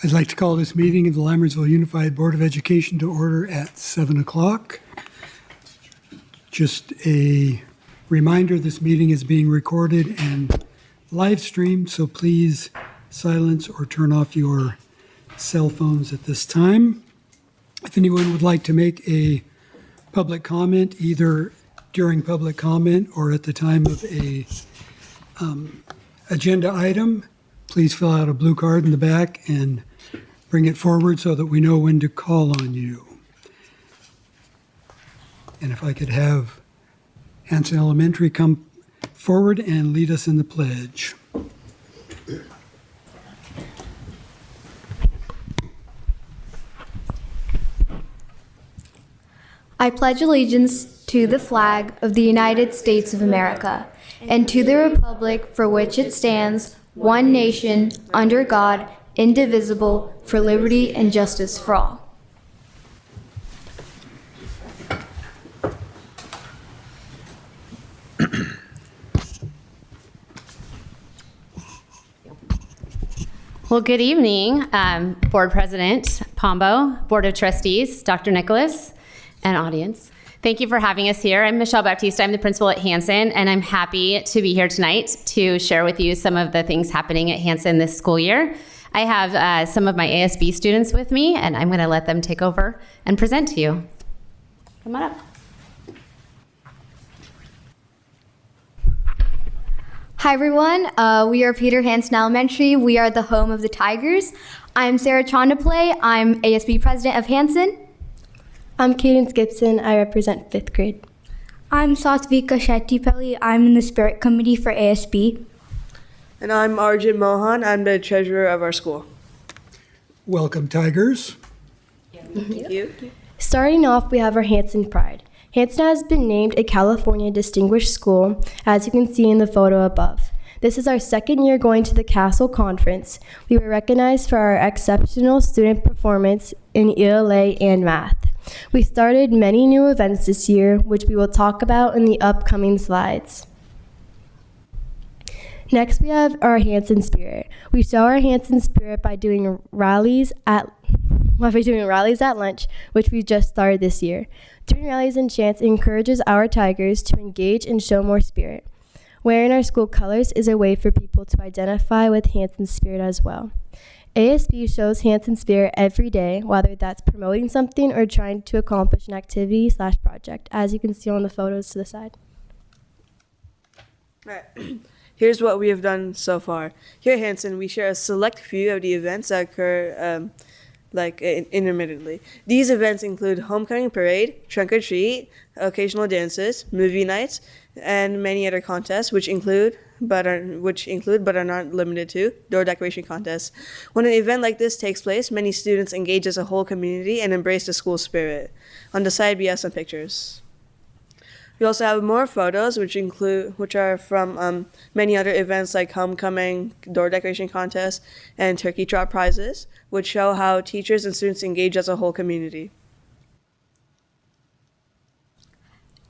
I'd like to call this meeting of the Lammersville Unified Board of Education to order at 7 o'clock. Just a reminder, this meeting is being recorded and live streamed, so please silence or turn off your cell phones at this time. If anyone would like to make a public comment, either during public comment or at the time of a agenda item, please fill out a blue card in the back and bring it forward so that we know when to call on you. And if I could have Hanson Elementary come forward and lead us in the pledge. I pledge allegiance to the flag of the United States of America and to the republic for which it stands, one nation, under God, indivisible, for liberty and justice for all. Well, good evening, Board President Pombo, Board of Trustees, Dr. Nicholas, and audience. Thank you for having us here. I'm Michelle Baptiste. I'm the principal at Hanson, and I'm happy to be here tonight to share with you some of the things happening at Hanson this school year. I have some of my ASB students with me, and I'm going to let them take over and present to you. Come on up. Hi everyone, we are Peter Hanson Elementary. We are the home of the Tigers. I'm Sarah Chondaplay. I'm ASB president of Hanson. I'm Cadence Gibson. I represent 5th grade. I'm Satvika Shettipelli. I'm in the Spirit Committee for ASB. And I'm Arjun Mohan. I'm the treasurer of our school. Welcome, Tigers. Thank you. Starting off, we have our Hanson Pride. Hanson has been named a California Distinguished School, as you can see in the photo above. This is our second year going to the Castle Conference. We were recognized for our exceptional student performance in ELA and math. We started many new events this year, which we will talk about in the upcoming slides. Next, we have our Hanson Spirit. We show our Hanson Spirit by doing rallies at lunch, which we just started this year. Doing rallies and chants encourages our Tigers to engage and show more spirit. Wearing our school colors is a way for people to identify with Hanson Spirit as well. ASB shows Hanson Spirit every day, whether that's promoting something or trying to accomplish an activity/project, as you can see on the photos to the side. All right. Here's what we have done so far. Here at Hanson, we share a select few of the events that occur intermittently. These events include homecoming parade, trunk or treat, occasional dances, movie nights, and many other contests, which include but are not limited to door decoration contests. When an event like this takes place, many students engage as a whole community and embrace the school spirit. On the side, we have some pictures. We also have more photos, which are from many other events like homecoming, door decoration contests, and turkey trot prizes, which show how teachers and students engage as a whole community.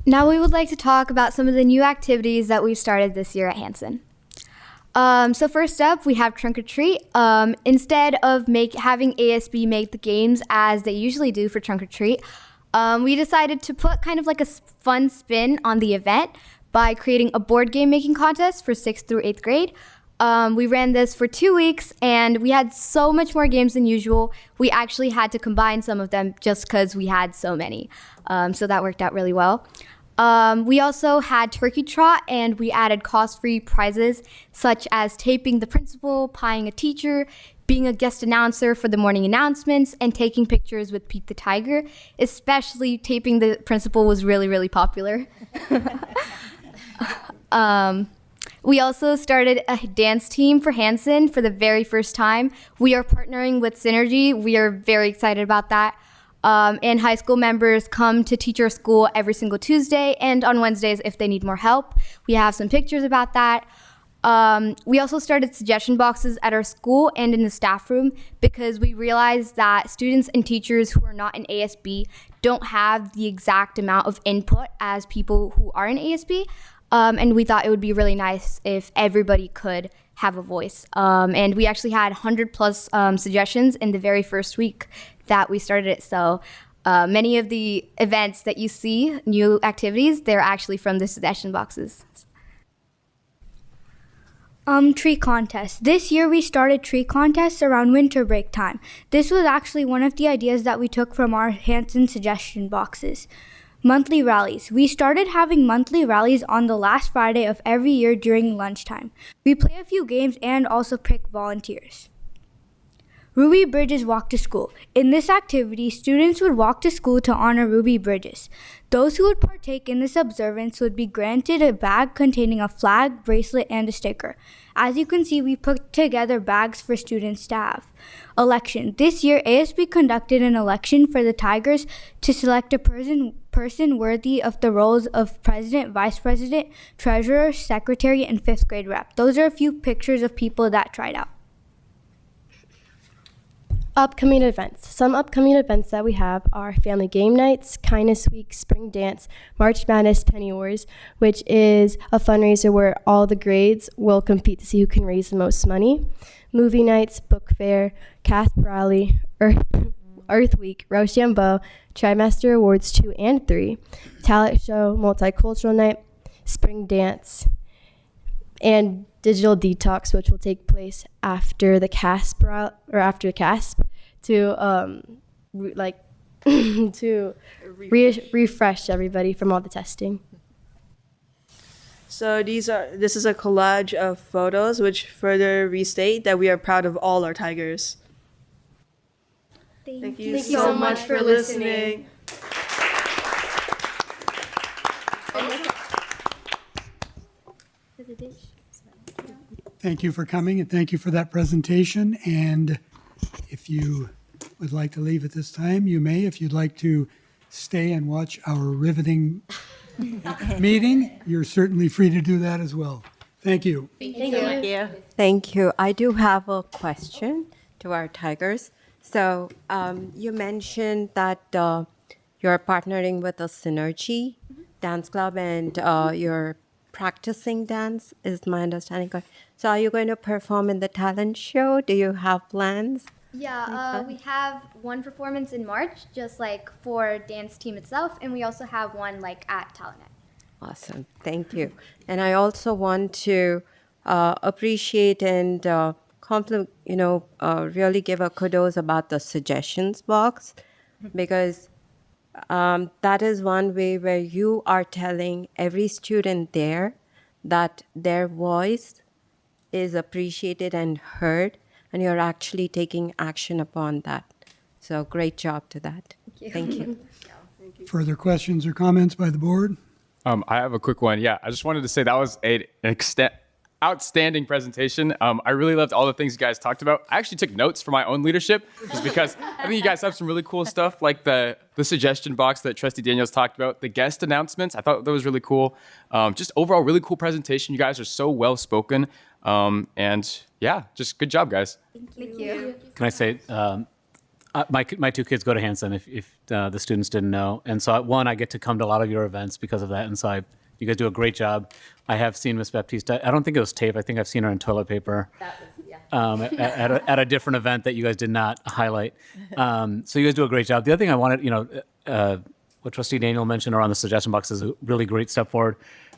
Now we would like to talk about some of the new activities that we started this year at Hanson. So first up, we have Trunk or Treat. Instead of having ASB make the games as they usually do for Trunk or Treat, we decided to put kind of like a fun spin on the event by creating a board game making contest for 6th through 8th grade. We ran this for 2 weeks and we had so much more games than usual. We actually had to combine some of them just because we had so many. So that worked out really well. We also had turkey trot and we added cost-free prizes such as taping the principal, pieing a teacher, being a guest announcer for the morning announcements, and taking pictures with Pete the Tiger. Especially taping the principal was really, really popular. We also started a dance team for Hanson for the very first time. We are partnering with Synergy. We are very excited about that. And high school members come to teacher school every single Tuesday and on Wednesdays if they need more help. We have some pictures about that. We also started suggestion boxes at our school and in the staff room because we realized that students and teachers who are not in ASB don't have the exact amount of input as people who are in ASB. And we thought it would be really nice if everybody could have a voice. And we actually had 100 plus suggestions in the very first week that we started it. So many of the events that you see, new activities, they're actually from the suggestion boxes. Tree contest. This year we started tree contests around winter break time. This was actually one of the ideas that we took from our Hanson suggestion boxes. Monthly rallies. We started having monthly rallies on the last Friday of every year during lunchtime. We play a few games and also pick volunteers. Ruby Bridges Walk to School. In this activity, students would walk to school to honor Ruby Bridges. Those who would partake in this observance would be granted a bag containing a flag, bracelet, and a sticker. As you can see, we put together bags for student staff. Election. This year, ASB conducted an election for the Tigers to select a person worthy of the roles of president, vice president, treasurer, secretary, and 5th grade rep. Those are a few pictures of people that tried out. Upcoming events. Some upcoming events that we have are Family Game Nights, Kindness Week, Spring Dance, March Madness Penny Wars, which is a fundraiser where all the grades will compete to see who can raise the most money. Movie nights, book fair, CASP rally, Earth Week, Rochambeau, Trimester Awards 2 and 3, talent show, multicultural night, Spring Dance, and Digital Detox, which will take place after the CASP to to refresh everybody from all the testing. So this is a collage of photos which further restate that we are proud of all our Tigers. Thank you so much for listening. Thank you for coming, and thank you for that presentation. And if you would like to leave at this time, you may. If you'd like to stay and watch our riveting meeting, you're certainly free to do that as well. Thank you. Thank you. I do have a question to our Tigers. So you mentioned that you're partnering with a Synergy Dance Club and you're practicing dance, is my understanding correct? So are you going to perform in the talent show? Do you have plans? Yeah, we have one performance in March, just like for dance team itself, and we also have one like at Talent Night. Awesome. Thank you. And I also want to appreciate and really give a kudos about the suggestions box, because that is one way where you are telling every student there that their voice is appreciated and heard, and you're actually taking action upon that. So great job to that. Thank you. Further questions or comments by the board? I have a quick one. Yeah, I just wanted to say that was an outstanding presentation. I really loved all the things you guys talked about. I actually took notes for my own leadership just because I think you guys have some really cool stuff, like the suggestion box that Trustee Daniels talked about, the guest announcements. I thought that was really cool. Just overall, really cool presentation. You guys are so well spoken. And yeah, just good job, guys. Thank you. Can I say, my two kids go to Hanson, if the students didn't know. And so, one, I get to come to a lot of your events because of that. And so you guys do a great job. I have seen Miss Baptiste. I don't think it was tape. I think I've seen her in toilet paper. That was, yeah. At a different event that you guys did not highlight. So you guys do a great job. The other thing I wanted, what Trustee Daniel mentioned around the suggestion box is a really great step forward.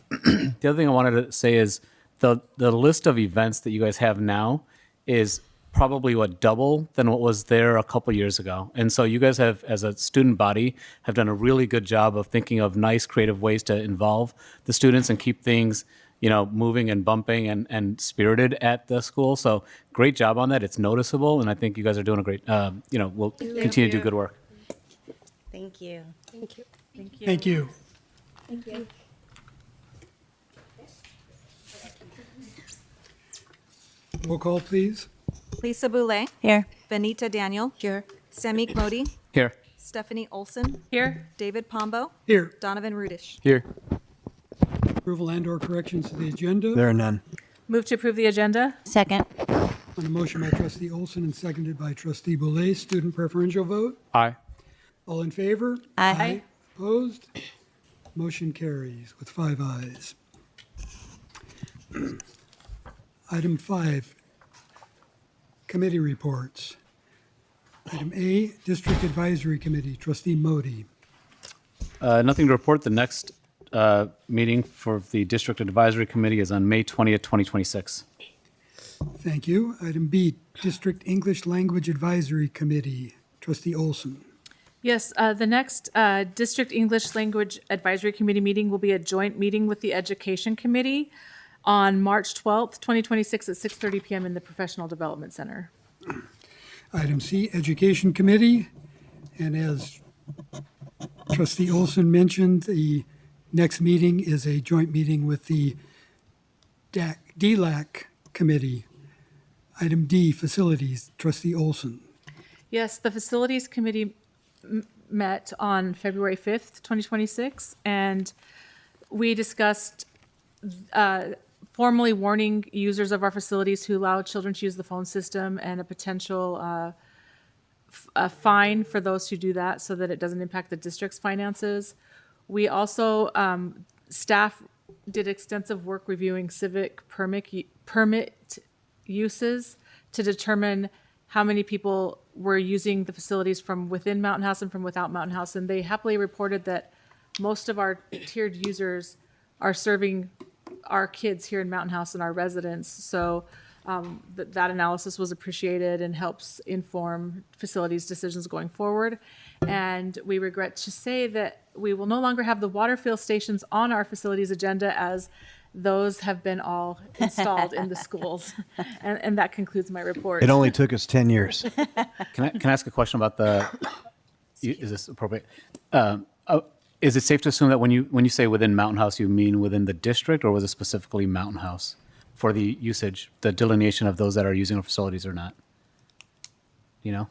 The other thing I wanted to say is the list of events that you guys have now is probably double than what was there a couple years ago. And so you guys have, as a student body, have done a really good job of thinking of nice, creative ways to involve the students and keep things, moving and bumping and spirited at the school. So great job on that. It's noticeable, and I think you guys are doing a great, we'll continue to do good work. Thank you. Thank you. Thank you. Thank you. Roll call, please. Lisa Boulay. Here. Benita Daniel. Here. Samik Modi. Here. Stephanie Olson. Here. David Pombo. Here. Donovan Rudish. Here. Approval and/or corrections to the agenda. There are none. Move to approve the agenda. Second. On a motion by Trustee Olson and seconded by Trustee Boulay, student preferential vote. Aye. All in favor? Aye. Opposed? Motion carries with 5 ayes. Item 5, committee reports. Item A, District Advisory Committee, Trustee Modi. Nothing to report. The next meeting for the District Advisory Committee is on May 20th, 2026. Thank you. Item B, District English Language Advisory Committee, Trustee Olson. Yes, the next District English Language Advisory Committee meeting will be a joint meeting with the Education Committee on March 12th, 2026 at 6:30 p.m. in the Professional Development Center. Item C, Education Committee. And as Trustee Olson mentioned, the next meeting is a joint meeting with the DLAC Committee. Item D, Facilities, Trustee Olson. Yes, the Facilities Committee met on February 5th, 2026, and we discussed formally warning users of our facilities who allow children to use the phone system and a potential a fine for those who do that so that it doesn't impact the district's finances. We also, staff did extensive work reviewing civic permit uses to determine how many people were using the facilities from within Mountain House and from without Mountain House. And they happily reported that most of our tiered users are serving our kids here in Mountain House and our residents. So that analysis was appreciated and helps inform facilities decisions going forward. And we regret to say that we will no longer have the water fill stations on our facilities agenda, as those have been all installed in the schools. And that concludes my report. It only took us 10 years. Can I ask a question about is this appropriate? Is it safe to assume that when you say within Mountain House, you mean within the district, or was it specifically Mountain House for the usage, the delineation of those that are using our facilities or not? You know?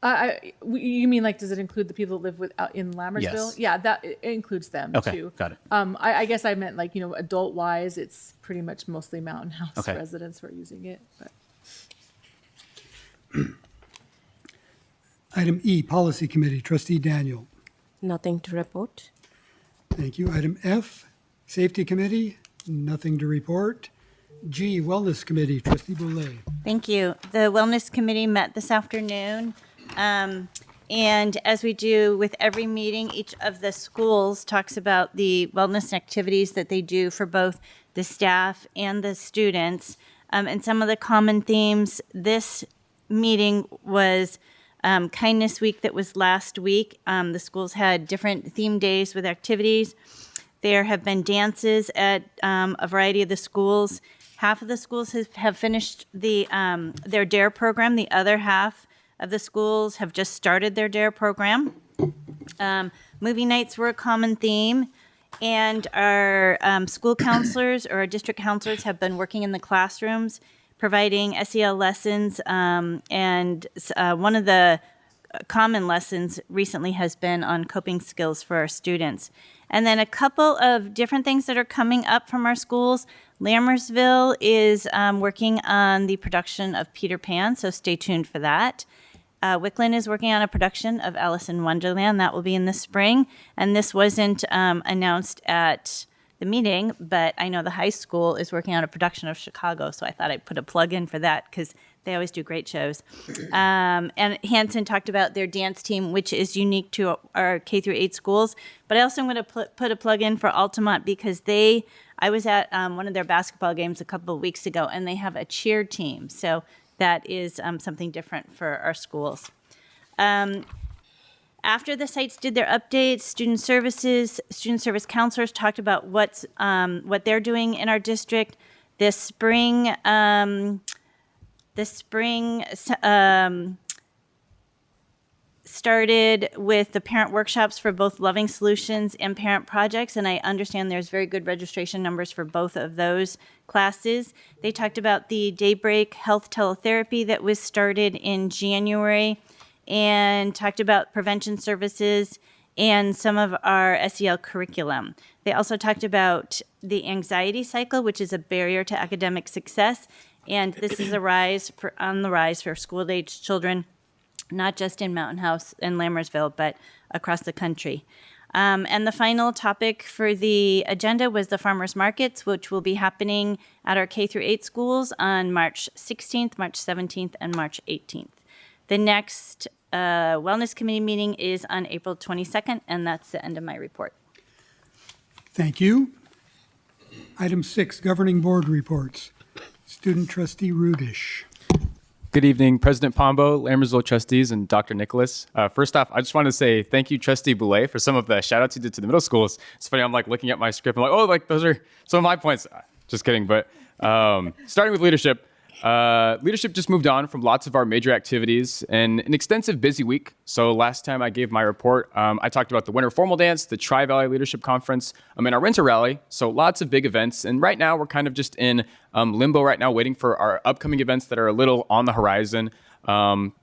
You mean, like, does it include the people that live in Lammersville? Yes. Yeah, that it includes them Okay, too. got it. I guess I meant, like, adult wise, it's pretty much mostly Mountain House Okay. residents who are using it. But. Item E, Policy Committee, Trustee Daniel. Nothing to report. Thank you. Item F, Safety Committee, nothing to report. G, Wellness Committee, Trustee Boulay. Thank you. The Wellness Committee met this afternoon. And as we do with every meeting, each of the schools talks about the wellness activities that they do for both the staff and the students. And some of the common themes this meeting was Kindness Week that was last week. The schools had different theme days with activities. There have been dances at a variety of the schools. Half of the schools have finished their DARE program. The other half of the schools have just started their DARE program. Movie nights were a common theme. And our school counselors or our district counselors have been working in the classrooms, providing SEL lessons. And one of the common lessons recently has been on coping skills for our students. And then a couple of different things that are coming up from our schools. Lammersville is working on the production of Peter Pan, so stay tuned for that. Wicklin is working on a production of Alice in Wonderland. That will be in the spring. And this wasn't announced at the meeting, but I know the high school is working on a production of Chicago, so I thought I'd put a plug in for that because they always do great shows. And Hanson talked about their dance team, which is unique to our K through 8 schools. But I also am going to put a plug in for Altamont because I was at one of their basketball games a couple of weeks ago, and they have a cheer team. So that is something different for our schools. After the sites did their updates, student service counselors talked about what they're doing in our district. This spring started with the parent workshops for both Loving Solutions and Parent Projects, and I understand there's very good registration numbers for both of those classes. They talked about the Daybreak Health Teletherapy that was started in January, and talked about prevention services and some of our SEL curriculum. They also talked about the anxiety cycle, which is a barrier to academic success, and this is on the rise for school-aged children, not just in Mountain House and Lammersville, but across the country. And the final topic for the agenda was the farmers markets, which will be happening at our K through 8 schools on March 16th, March 17th, and March 18th. The next Wellness Committee meeting is on April 22nd, and that's the end of my report. Thank you. Item 6, Governing Board Reports. Student Trustee Rudish. Good evening, President Pombo, Lammersville trustees, and Dr. Nicholas. First off, I just want to say thank you, Trustee Boulay, for some of the shout outs you did to the middle schools. It's funny, I'm like looking at my script, I'm like, oh, like those are some of my points. Just kidding, but starting with leadership. Leadership just moved on from lots of our major activities and an extensive busy week. So last time I gave my report, I talked about the Winter Formal Dance, the Tri-Valley Leadership Conference, and our Winter Rally. So lots of big events. And right now we're kind of just in limbo right now, waiting for our upcoming events that are a little on the horizon.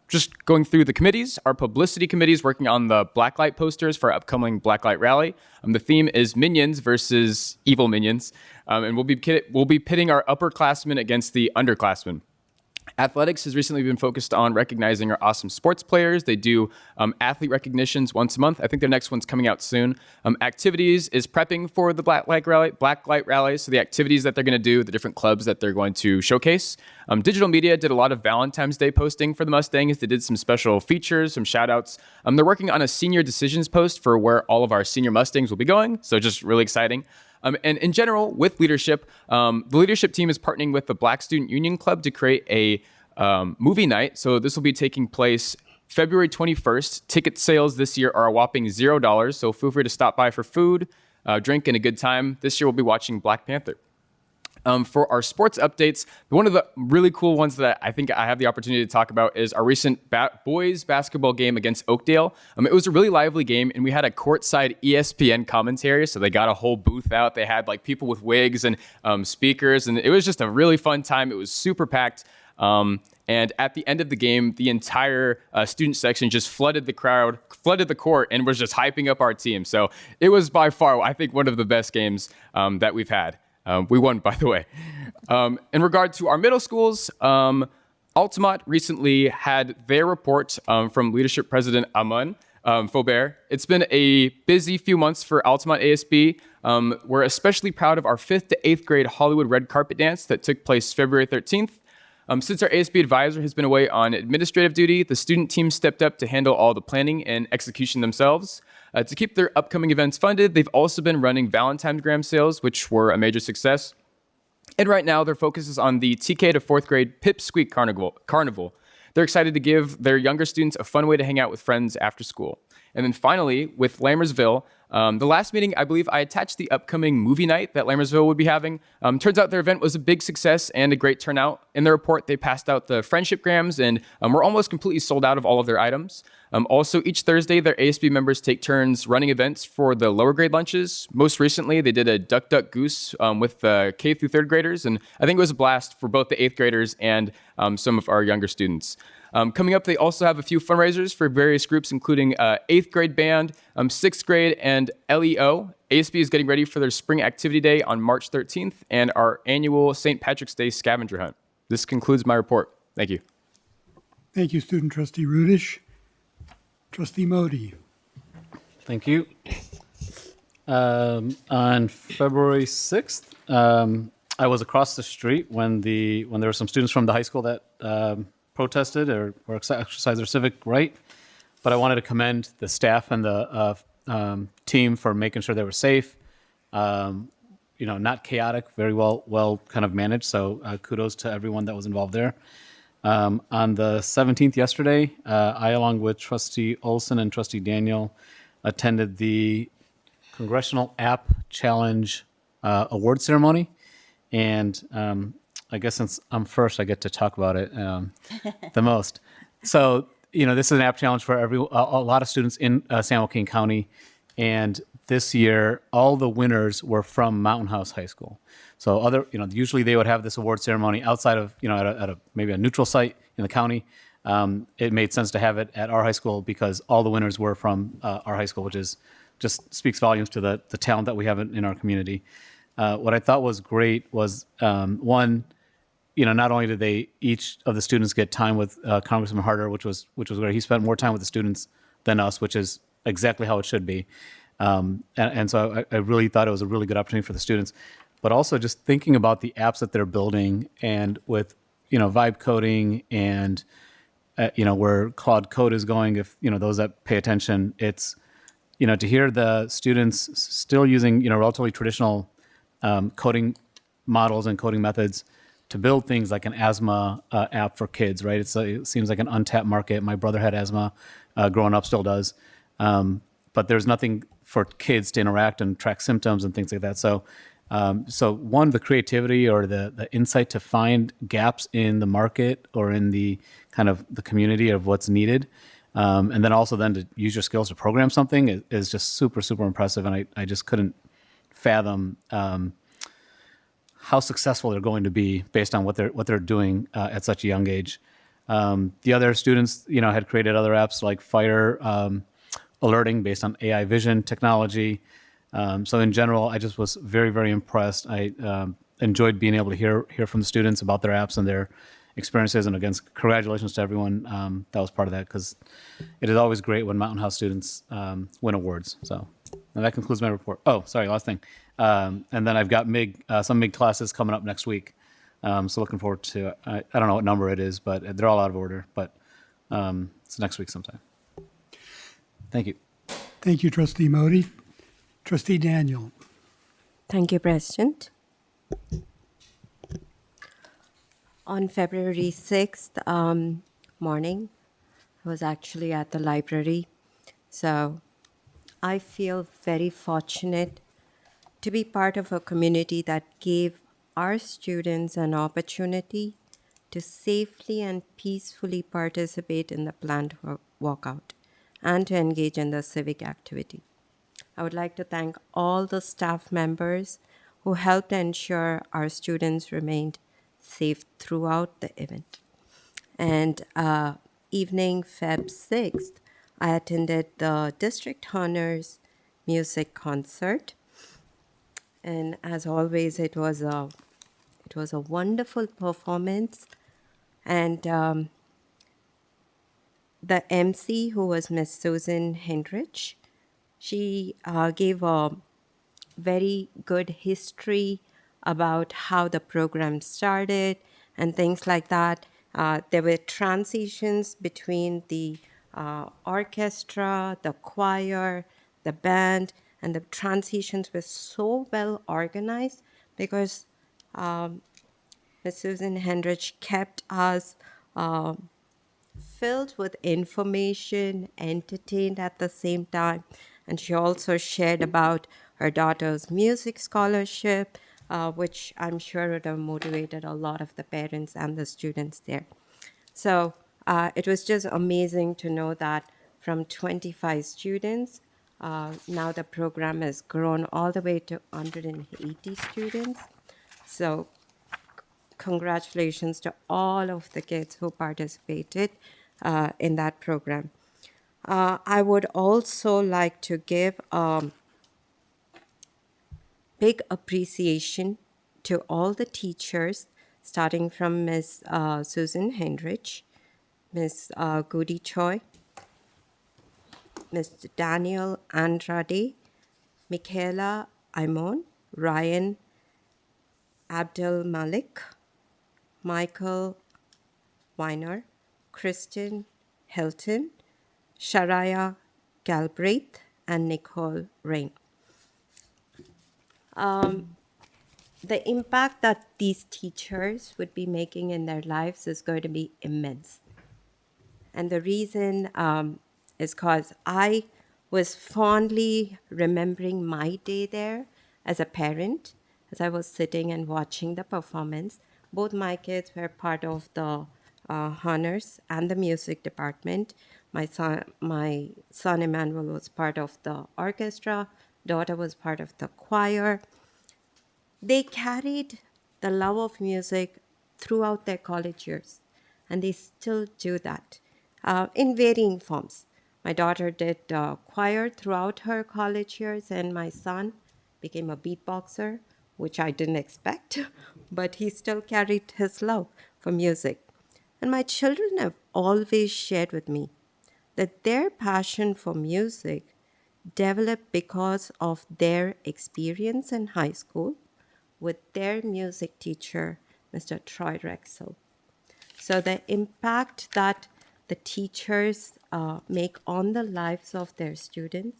Just going through the committees, our publicity committee is working on the blacklight posters for our upcoming blacklight rally. The theme is Minions versus Evil Minions. And we'll be pitting our upperclassmen against the underclassmen. Athletics has recently been focused on recognizing our awesome sports players. They do athlete recognitions once a month. I think their next one's coming out soon. Activities is prepping for the Blacklight Rally. So the activities that they're going to do, the different clubs that they're going to showcase. Digital media did a lot of Valentine's Day posting for the Mustangs. They did some special features, some shout outs. They're working on a senior decisions post for where all of our senior Mustangs will be going. So just really exciting. And in general, with leadership, the leadership team is partnering with the Black Student Union Club to create a movie night. So this will be taking place February 21st. Ticket sales this year are a whopping $0. So feel free to stop by for food, drink, and a good time. This year we'll be watching Black Panther. For our sports updates, one of the really cool ones that I think I have the opportunity to talk about is our recent boys basketball game against Oakdale. It was a really lively game, and we had a courtside ESPN commentary, so they got a whole booth out. They had like people with wigs and speakers, and it was just a really fun time. It was super packed. And at the end of the game, the entire student section just flooded the court, and was just hyping up our team. So it was by far, I think, one of the best games that we've had. We won, by the way. In regard to our middle schools, Altamont recently had their report from Leadership President Amun Faubert. It's been a busy few months for Altamont ASB. We're especially proud of our 5th to 8th grade Hollywood red carpet dance that took place February 13th. Since our ASB advisor has been away on administrative duty, the student team stepped up to handle all the planning and execution themselves. To keep their upcoming events funded, they've also been running Valentine's Gram sales, which were a major success. And right now, their focus is on the TK to 4th grade Pip Squeak Carnival. They're excited to give their younger students a fun way to hang out with friends after school. And then finally, with Lammersville, the last meeting, I believe I attached the upcoming movie night that Lammersville would be having. Turns out their event was a big success and a great turnout. In their report, they passed out the friendship grams and were almost completely sold out of all of their items. Also, each Thursday, their ASB members take turns running events for the lower grade lunches. Most recently, they did a Duck Duck Goose with the K through 3rd graders, and I think it was a blast for both the 8th graders and some of our younger students. Coming up, they also have a few fundraisers for various groups, including 8th grade band, 6th grade, and LEO. ASB is getting ready for their spring activity day on March 13th and our annual St. Patrick's Day scavenger hunt. This concludes my report. Thank you. Thank you, Student Trustee Rudish. Trustee Modi. Thank you. On February 6th, I was across the street when there were some students from the high school that protested or exercised their civic right. But I wanted to commend the staff and the team for making sure they were safe. Not chaotic, very well kind of managed. So kudos to everyone that was involved there. On the 17th, yesterday, I, along with Trustee Olson and Trustee Daniel, attended the Congressional App Challenge award ceremony. And I guess since I'm first, I get to talk about it the most. So, this is an app challenge for a lot of students in San Joaquin County. And this year, all the winners were from Mountain House High School. So usually they would have this award ceremony outside of, at maybe a neutral site in the county. It made sense to have it at our high school because all the winners were from our high school, which just speaks volumes to the talent that we have in our community. What I thought was great was, one, not only did each of the students get time with Congressman Harder, which was great. He spent more time with the students than us, which is exactly how it should be. And so I really thought it was a really good opportunity for the students, but also just thinking about the apps that they're building, and with, vibe coding and, where Claude Code is going, if, those that pay attention, it's, to hear the students still using, relatively traditional coding models and coding methods to build things like an asthma app for kids, right? It seems like an untapped market. My brother had asthma growing up, still does. But there's nothing for kids to interact and track symptoms and things like that. So, one, the creativity or the insight to find gaps in the market or in the kind of the community of what's needed. And then also then to use your skills to program something is just super, super impressive. And I just couldn't fathom how successful they're going to be based on what they're doing at such a young age. The other students, had created other apps like fire alerting based on AI vision technology. So in general, I just was very, very impressed. I enjoyed being able to hear from the students about their apps and their experiences. And again, congratulations to everyone that was part of that, because it is always great when Mountain House students win awards. So and that concludes my report. Oh, sorry, last thing. And then I've got some MIG classes coming up next week. So looking forward to, I don't know what number it is, but they're all out of order. But it's next week sometime. Thank you. Thank you, Trustee Modi. Trustee Daniel. Thank you, President. On February 6th morning, I was actually at the library. So I feel very fortunate to be part of a community that gave our students an opportunity to safely and peacefully participate in the planned walkout and to engage in the civic activity. I would like to thank all the staff members who helped ensure our students remained safe throughout the event. And evening Feb 6th, I attended the District Honors Music Concert. And as always, it was a wonderful performance. And the MC, who was Miss Susan Hendrich, she gave a very good history about how the program started and things like that. There were transitions between the orchestra, the choir, the band, and the transitions were so well organized because Ms. Susan Hendrich kept us filled with information, entertained at the same time. And she also shared about her daughter's music scholarship, which I'm sure would have motivated a lot of the parents and the students there. So it was just amazing to know that from 25 students, now the program has grown all the way to 180 students. So congratulations to all of the kids who participated in that program. I would also like to give big appreciation to all the teachers, starting from Ms. Susan Hendrich, Ms. Goody Choi, Mr. Daniel Andrade, Michaela Imon, Ryan Abdul Malik, Michael Weiner, Kristen Hilton, Sharaya Galbraith, and Nicole Rain. The impact that these teachers would be making in their lives is going to be immense. And the reason is because I was fondly remembering my day there as a parent, as I was sitting and watching the performance. Both my kids were part of the honors and the music department. My son Emmanuel was part of the orchestra. Daughter was part of the choir. They carried the love of music throughout their college years, and they still do that in varying forms. My daughter did choir throughout her college years, and my son became a beatboxer, which I didn't expect, but he still carried his love for music. And my children have always shared with me that their passion for music developed because of their experience in high school with their music teacher, Mr. Troy Rexel. So the impact that the teachers make on the lives of their students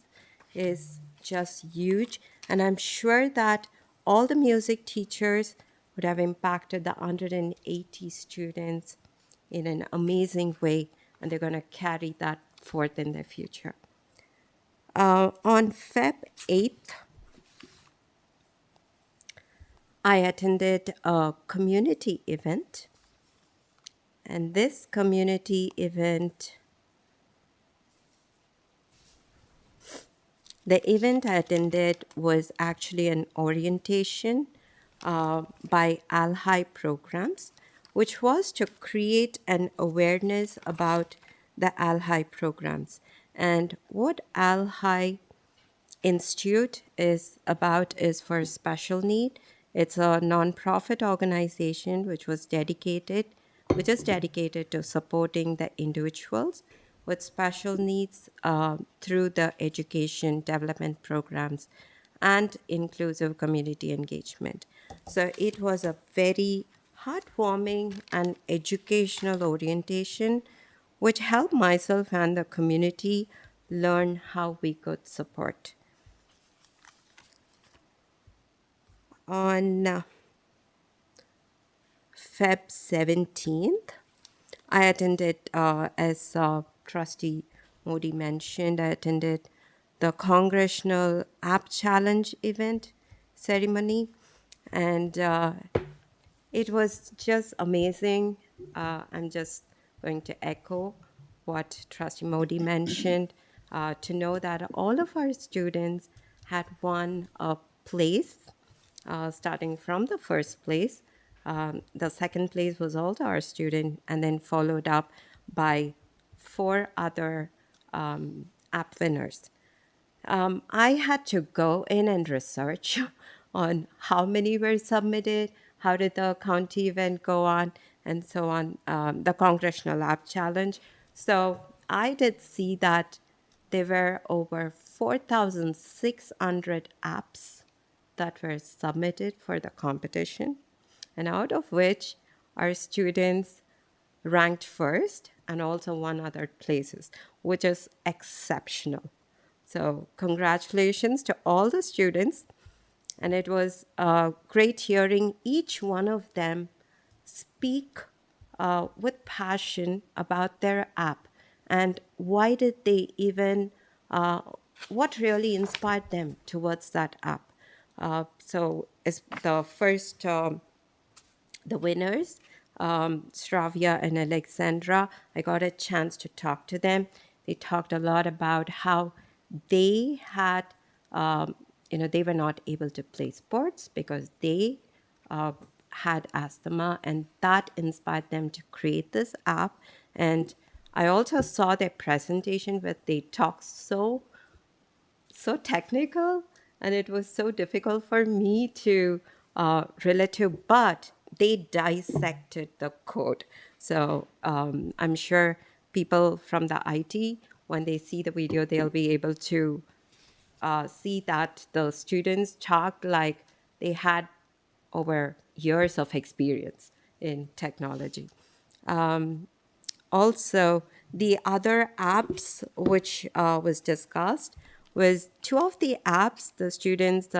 is just huge. And I'm sure that all the music teachers would have impacted the 180 students in an amazing way, and they're going to carry that forth in the future. On Feb 8th, I attended a community event. And this community event, the event I attended was actually an orientation by ALHI programs, which was to create an awareness about the ALHI programs. And what ALHI Institute is about is for special need. It's a nonprofit organization which is dedicated to supporting the individuals with special needs through the education development programs and inclusive community engagement. So it was a very heartwarming and educational orientation, which helped myself and the community learn how we could support. On Feb 17th, I attended, as Trustee Modi mentioned, I attended the Congressional App Challenge event ceremony, and it was just amazing. I'm just going to echo what Trustee Modi mentioned, to know that all of our students had won a place, starting from the first place. The second place was also our student, and then followed up by 4 other app winners. I had to go in and research on how many were submitted, how did the county event go on, and so on, the Congressional App Challenge. So I did see that there were over 4,600 apps that were submitted for the competition, and out of which our students ranked first and also won other places, which is exceptional. So congratulations to all the students. And it was great hearing each one of them speak with passion about their app and why did they even, what really inspired them towards that app. So as the first, the winners, Stravia and Alexandra, I got a chance to talk to them. They talked a lot about how they had, they were not able to play sports because they had asthma, and that inspired them to create this app. And I also saw their presentation where they talked so technical, and it was so difficult for me to relate to, but they dissected the code. So I'm sure people from the IT, when they see the video, they'll be able to see that the students talked like they had over years of experience in technology. Also, the other apps which was discussed was 2 of the apps the students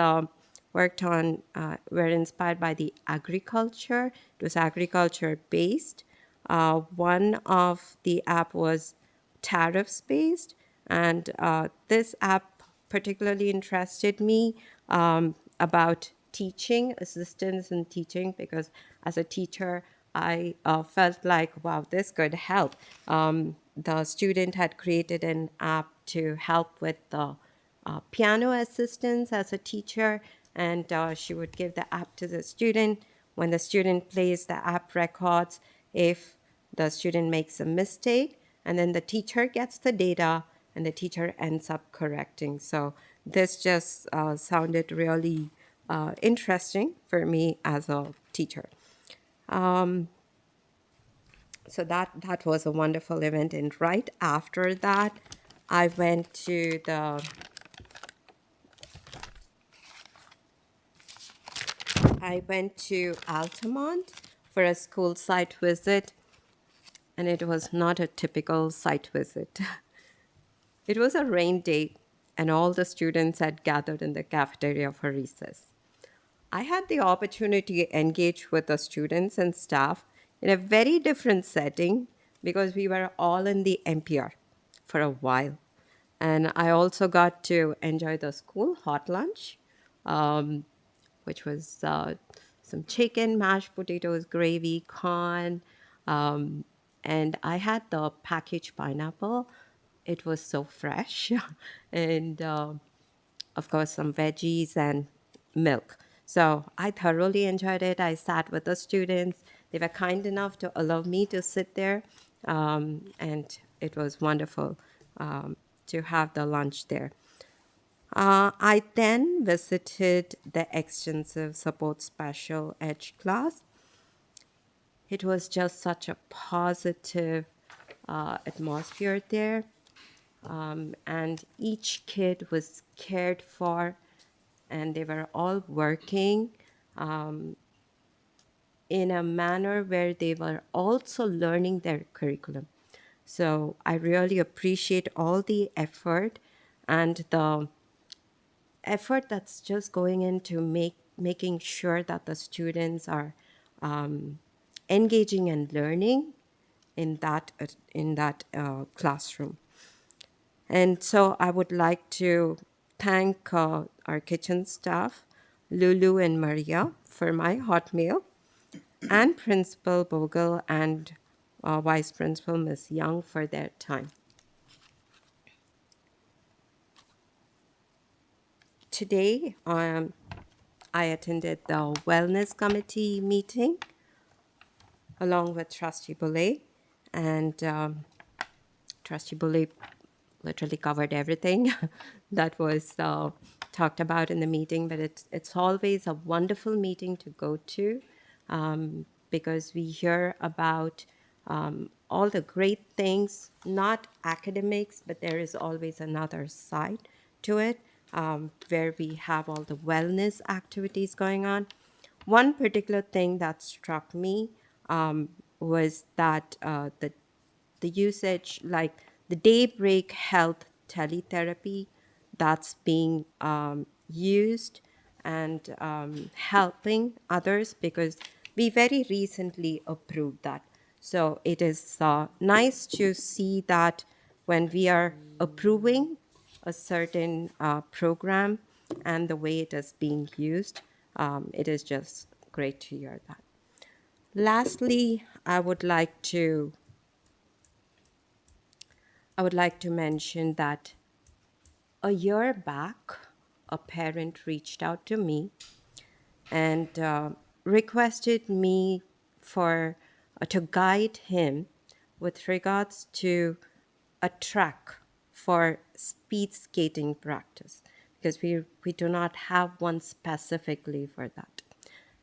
worked on were inspired by the agriculture. It was agriculture based. One of the app was tariffs based, and this app particularly interested me about teaching, assistance in teaching, because as a teacher, I felt like, wow, this could help. The student had created an app to help with the piano assistance as a teacher, and she would give the app to the student. When the student plays, the app records if the student makes a mistake, and then the teacher gets the data, and the teacher ends up correcting. So this just sounded really interesting for me as a teacher. So that was a wonderful event. And right after that, I went to the I went to Altamont for a school site visit, and it was not a typical site visit. It was a rain day, and all the students had gathered in the cafeteria for recess. I had the opportunity to engage with the students and staff in a very different setting because we were all in the MPR for a while. And I also got to enjoy the school hot lunch, which was some chicken, mashed potatoes, gravy, corn, and I had the packaged pineapple. It was so fresh, and of course, some veggies and milk. So I thoroughly enjoyed it. I sat with the students. They were kind enough to allow me to sit there, and it was wonderful to have the lunch there. I then visited the extensive support special ed class. It was just such a positive atmosphere there. And each kid was cared for, and they were all working in a manner where they were also learning their curriculum. So I really appreciate all the effort and the effort that's just going into making sure that the students are engaging and learning in that classroom. And so I would like to thank our kitchen staff, Lulu and Maria, for my hot meal, and Principal Bogle and Vice Principal Ms. Young for their time. Today, I attended the Wellness Committee meeting along with Trustee Boulay, and Trustee Boulay literally covered everything that was talked about in the meeting, but it's always a wonderful meeting to go to because we hear about all the great things, not academics, but there is always another side to it where we have all the wellness activities going on. One particular thing that struck me was that the usage, like the Daybreak Health teletherapy that's being used and helping others, because we very recently approved that. So it is nice to see that when we are approving a certain program and the way it is being used, it is just great to hear that. Lastly, I would like to mention that a year back, a parent reached out to me and requested me to guide him with regards to a track for speed skating practice, because we do not have one specifically for that.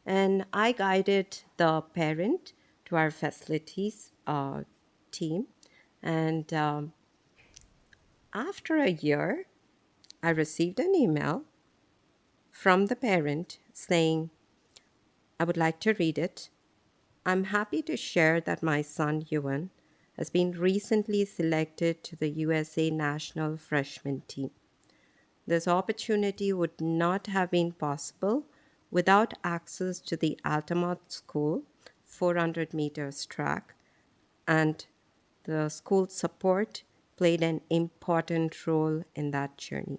And I guided the parent to our facilities team, and after a year, I received an email from the parent saying, I would like to read it. I'm happy to share that my son, Yuan, has been recently selected to the USA National Freshman Team. This opportunity would not have been possible without access to the Altamont School 400 meters track, and the school support played an important role in that journey.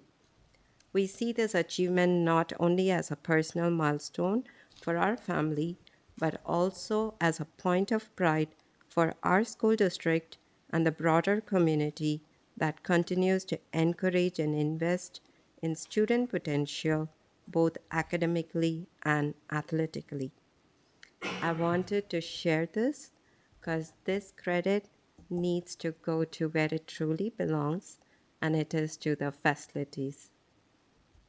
We see this achievement not only as a personal milestone for our family, but also as a point of pride for our school district and the broader community that continues to encourage and invest in student potential, both academically and athletically. I wanted to share this because this credit needs to go to where it truly belongs, and it is to the facilities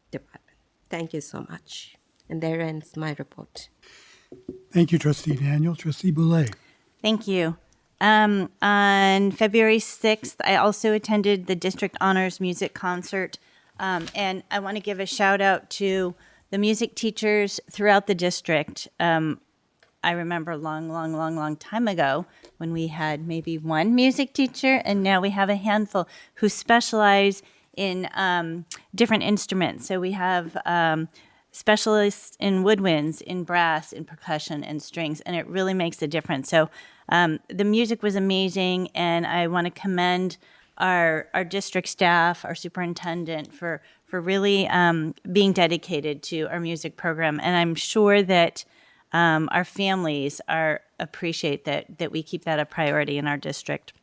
department. Thank you so much. And there ends my report. Thank you, Trustee Daniel. Trustee Boulay. Thank you. On February 6th, I also attended the District Honors Music Concert, and I want to give a shout out to the music teachers throughout the district. I remember a long time ago when we had maybe one music teacher, and now we have a handful who specialize in different instruments. So we have specialists in woodwinds, in brass, in percussion, and strings, and it really makes a difference. So the music was amazing, and I want to commend our district staff, our superintendent for really being dedicated to our music program. And I'm sure that our families appreciate that we keep that a priority in our district.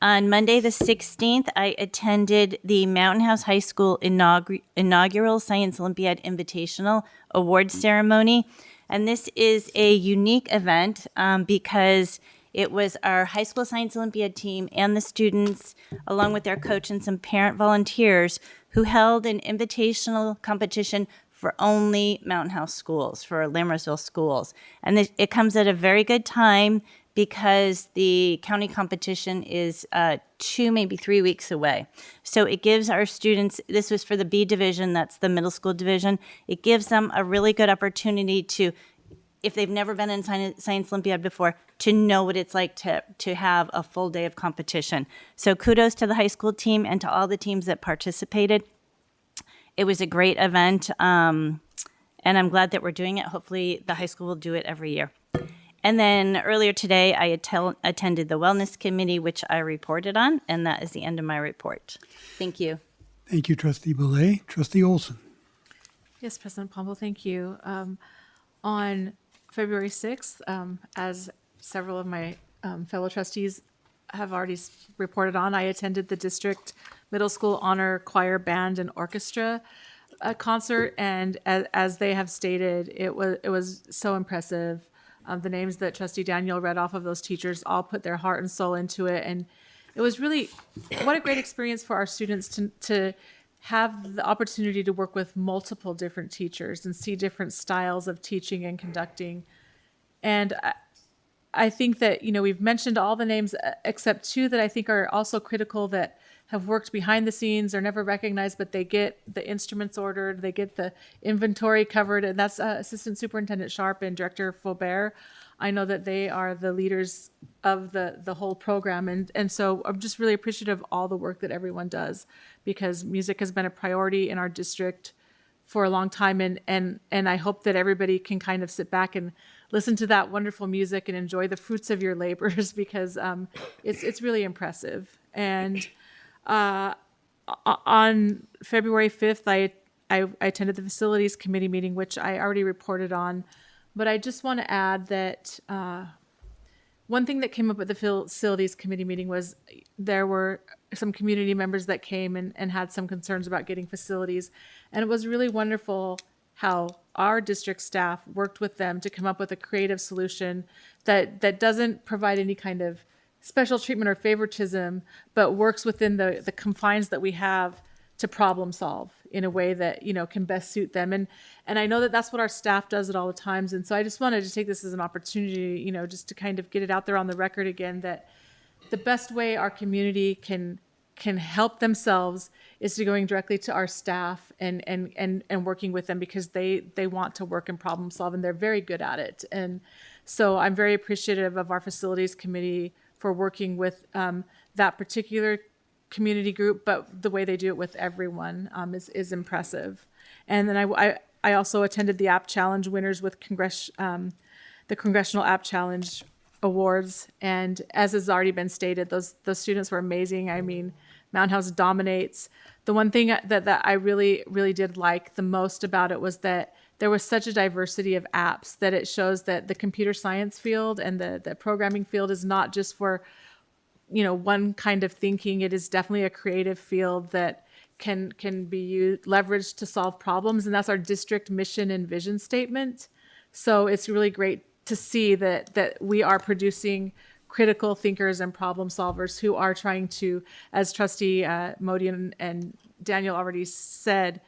On Monday, the 16th, I attended the Mountain House High School inaugural Science Olympiad Invitational Awards Ceremony. And this is a unique event because it was our high school Science Olympiad team and the students, along with their coach and some parent volunteers, who held an invitational competition for only Mountain House schools, for Lammersville schools. And it comes at a very good time because the county competition is 2, maybe 3 weeks away. So it gives our students, this was for the B division, that's the middle school division, it gives them a really good opportunity to, if they've never been in Science Olympiad before, to know what it's like to have a full day of competition. So kudos to the high school team and to all the teams that participated. It was a great event, and I'm glad that we're doing it. Hopefully the high school will do it every year. And then earlier today, I attended the Wellness Committee, which I reported on, and that is the end of my report. Thank you. Thank you, Trustee Boulay. Trustee Olson. Yes, President Pombo, thank you. On February 6th, as several of my fellow trustees have already reported on, I attended the district middle school honor choir band and orchestra concert, and as they have stated, it was so impressive. The names that Trustee Daniel read off of those teachers all put their heart and soul into it, and it was really what a great experience for our students to have the opportunity to work with multiple different teachers and see different styles of teaching and conducting. And I think that, we've mentioned all the names except 2 that I think are also critical that have worked behind the scenes, are never recognized, but they get the instruments ordered, they get the inventory covered, and that's Assistant Superintendent Sharp and Director Faubert. I know that they are the leaders of the whole program, and so I'm just really appreciative of all the work that everyone does, because music has been a priority in our district for a long time, and I hope that everybody can kind of sit back and listen to that wonderful music and enjoy the fruits of your labors, because it's really impressive. And on February 5th, I attended the Facilities Committee meeting, which I already reported on, but I just want to add that one thing that came up at the Facilities Committee meeting was there were some community members that came and had some concerns about getting facilities, and it was really wonderful how our district staff worked with them to come up with a creative solution that doesn't provide any kind of special treatment or favoritism, but works within the confines that we have to problem solve in a way that, can best suit them. And I know that that's what our staff does at all the times. And so I just wanted to take this as an opportunity, just to kind of get it out there on the record again, that the best way our community can help themselves is to going directly to our staff and working with them, because they want to work and problem solve, and they're very good at it. And so I'm very appreciative of our Facilities Committee for working with that particular community group, but the way they do it with everyone is impressive. And then I also attended the App Challenge winners with the Congressional App Challenge Awards, and as has already been stated, those students were amazing. I mean, Mountain House dominates. The one thing that I really, really did like the most about it was that there was such a diversity of apps, that it shows that the computer science field and the programming field is not just for, one kind of thinking. It is definitely a creative field that can be leveraged to solve problems, and that's our district mission and vision statement. So it's really great to see that we are producing critical thinkers and problem solvers who are trying to, as Trustee Modi and Daniel already said,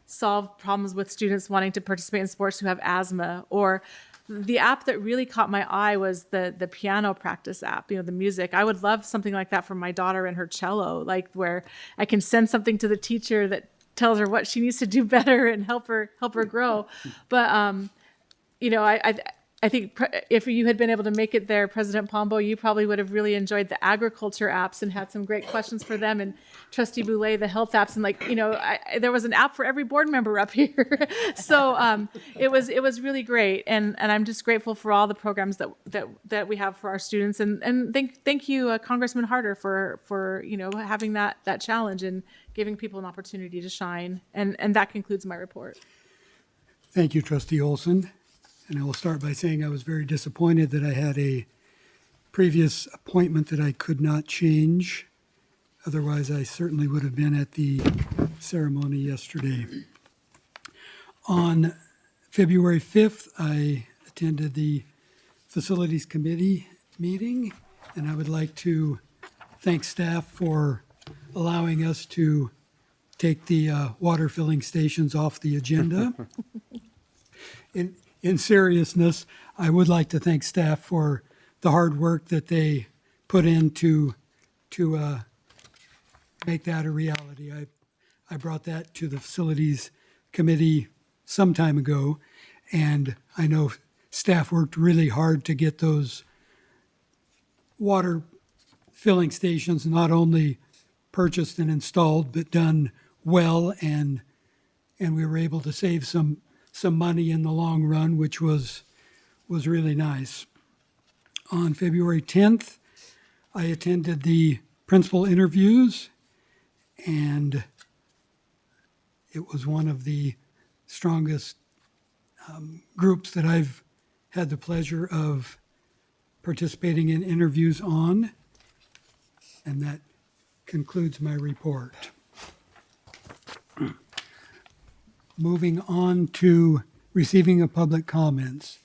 solve problems with students wanting to participate in sports who have asthma. Or the app that really caught my eye was the piano practice app, the music. I would love something like that for my daughter and her cello, like where I can send something to the teacher that tells her what she needs to do better and help her grow. But I think if you had been able to make it there, President Pombo, you probably would have really enjoyed the agriculture apps and had some great questions for them, and Trustee Boulay, the health apps, and there was an app for every board member up here. So it was really great, and I'm just grateful for all the programs that we have for our students, and thank you, Congressman Harder, for having that challenge and giving people an opportunity to shine. And that concludes my report. Thank you, Trustee Olson. And I will start by saying I was very disappointed that I had a previous appointment that I could not change. Otherwise, I certainly would have been at the ceremony yesterday. On February 5th, I attended the Facilities Committee meeting, and I would like to thank staff for allowing us to take the water filling stations off the agenda. In seriousness, I would like to thank staff for the hard work that they put in to make that a reality. I brought that to the Facilities Committee some time ago, and I know staff worked really hard to get those water filling stations not only purchased and installed, but done well, and we were able to save some money in the long run, which was really nice. On February 10th, I attended the principal interviews, and it was one of the strongest groups that I've had the pleasure of participating in interviews on, and that concludes my report. Moving on to receiving of public comments.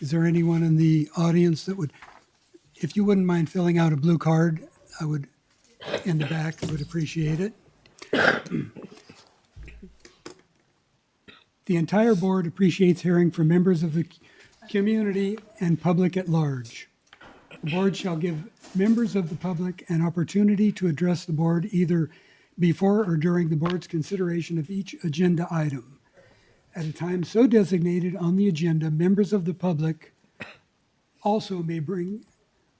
Is there anyone in the audience that would, if you wouldn't mind filling out a blue card, I would, in the back, I would appreciate it. The entire board appreciates hearing from members of the community and public at large. The board shall give members of the public an opportunity to address the board either before or during the board's consideration of each agenda item. At a time so designated on the agenda, members of the public also may bring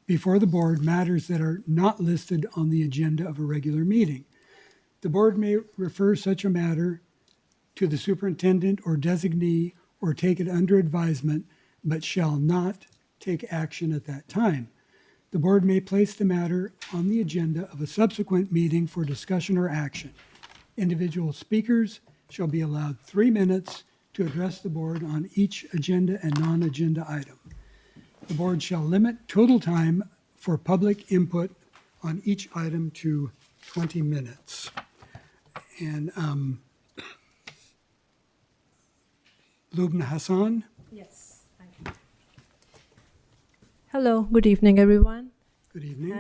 before the board matters that are not listed on the agenda of a regular meeting. The board may refer such a matter to the superintendent or designee or take it under advisement, but shall not take action at that time. The board may place the matter on the agenda of a subsequent meeting for discussion or action. Individual speakers shall be allowed 3 minutes to address the board on each agenda and non-agenda item. The board shall limit total time for public input on each item to 20 minutes. And Lubna Hassan? Yes. Hello, good evening, everyone. Good evening.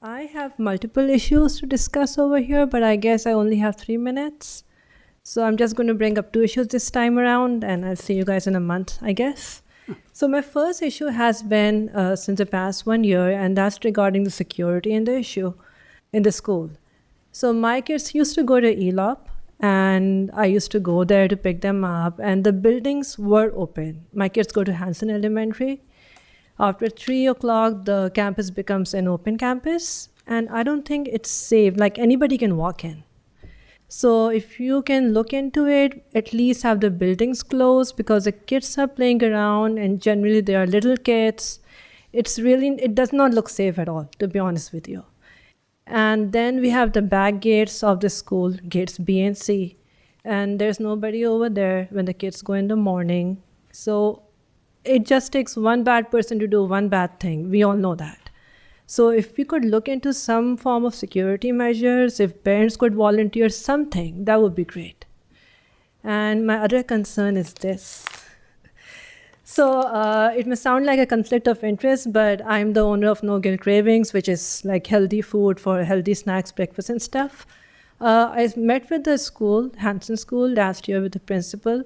I have multiple issues to discuss over here, but I guess I only have 3 minutes. So I'm just going to bring up 2 issues this time around, and I'll see you guys in a month, I guess. So my first issue has been since the past 1 year, and that's regarding the security in the issue in the school. So my kids used to go to ELOP, and I used to go there to pick them up, and the buildings were open. My kids go to Hanson Elementary. After 3 o'clock, the campus becomes an open campus, and I don't think it's safe, like anybody can walk in. So if you can look into it, at least have the buildings closed, because the kids are playing around, and generally they are little kids. It does not look safe at all, to be honest with you. And then we have the back gates of the school, gates B and C, and there's nobody over there when the kids go in the morning. So it just takes one bad person to do one bad thing. We all know that. So if we could look into some form of security measures, if parents could volunteer something, that would be great. And my other concern is this. So it may sound like a conflict of interest, but I'm the owner of No Guilt Cravings, which is like healthy food for healthy snacks, breakfast and stuff. I met with the school, Hanson School, last year with the principal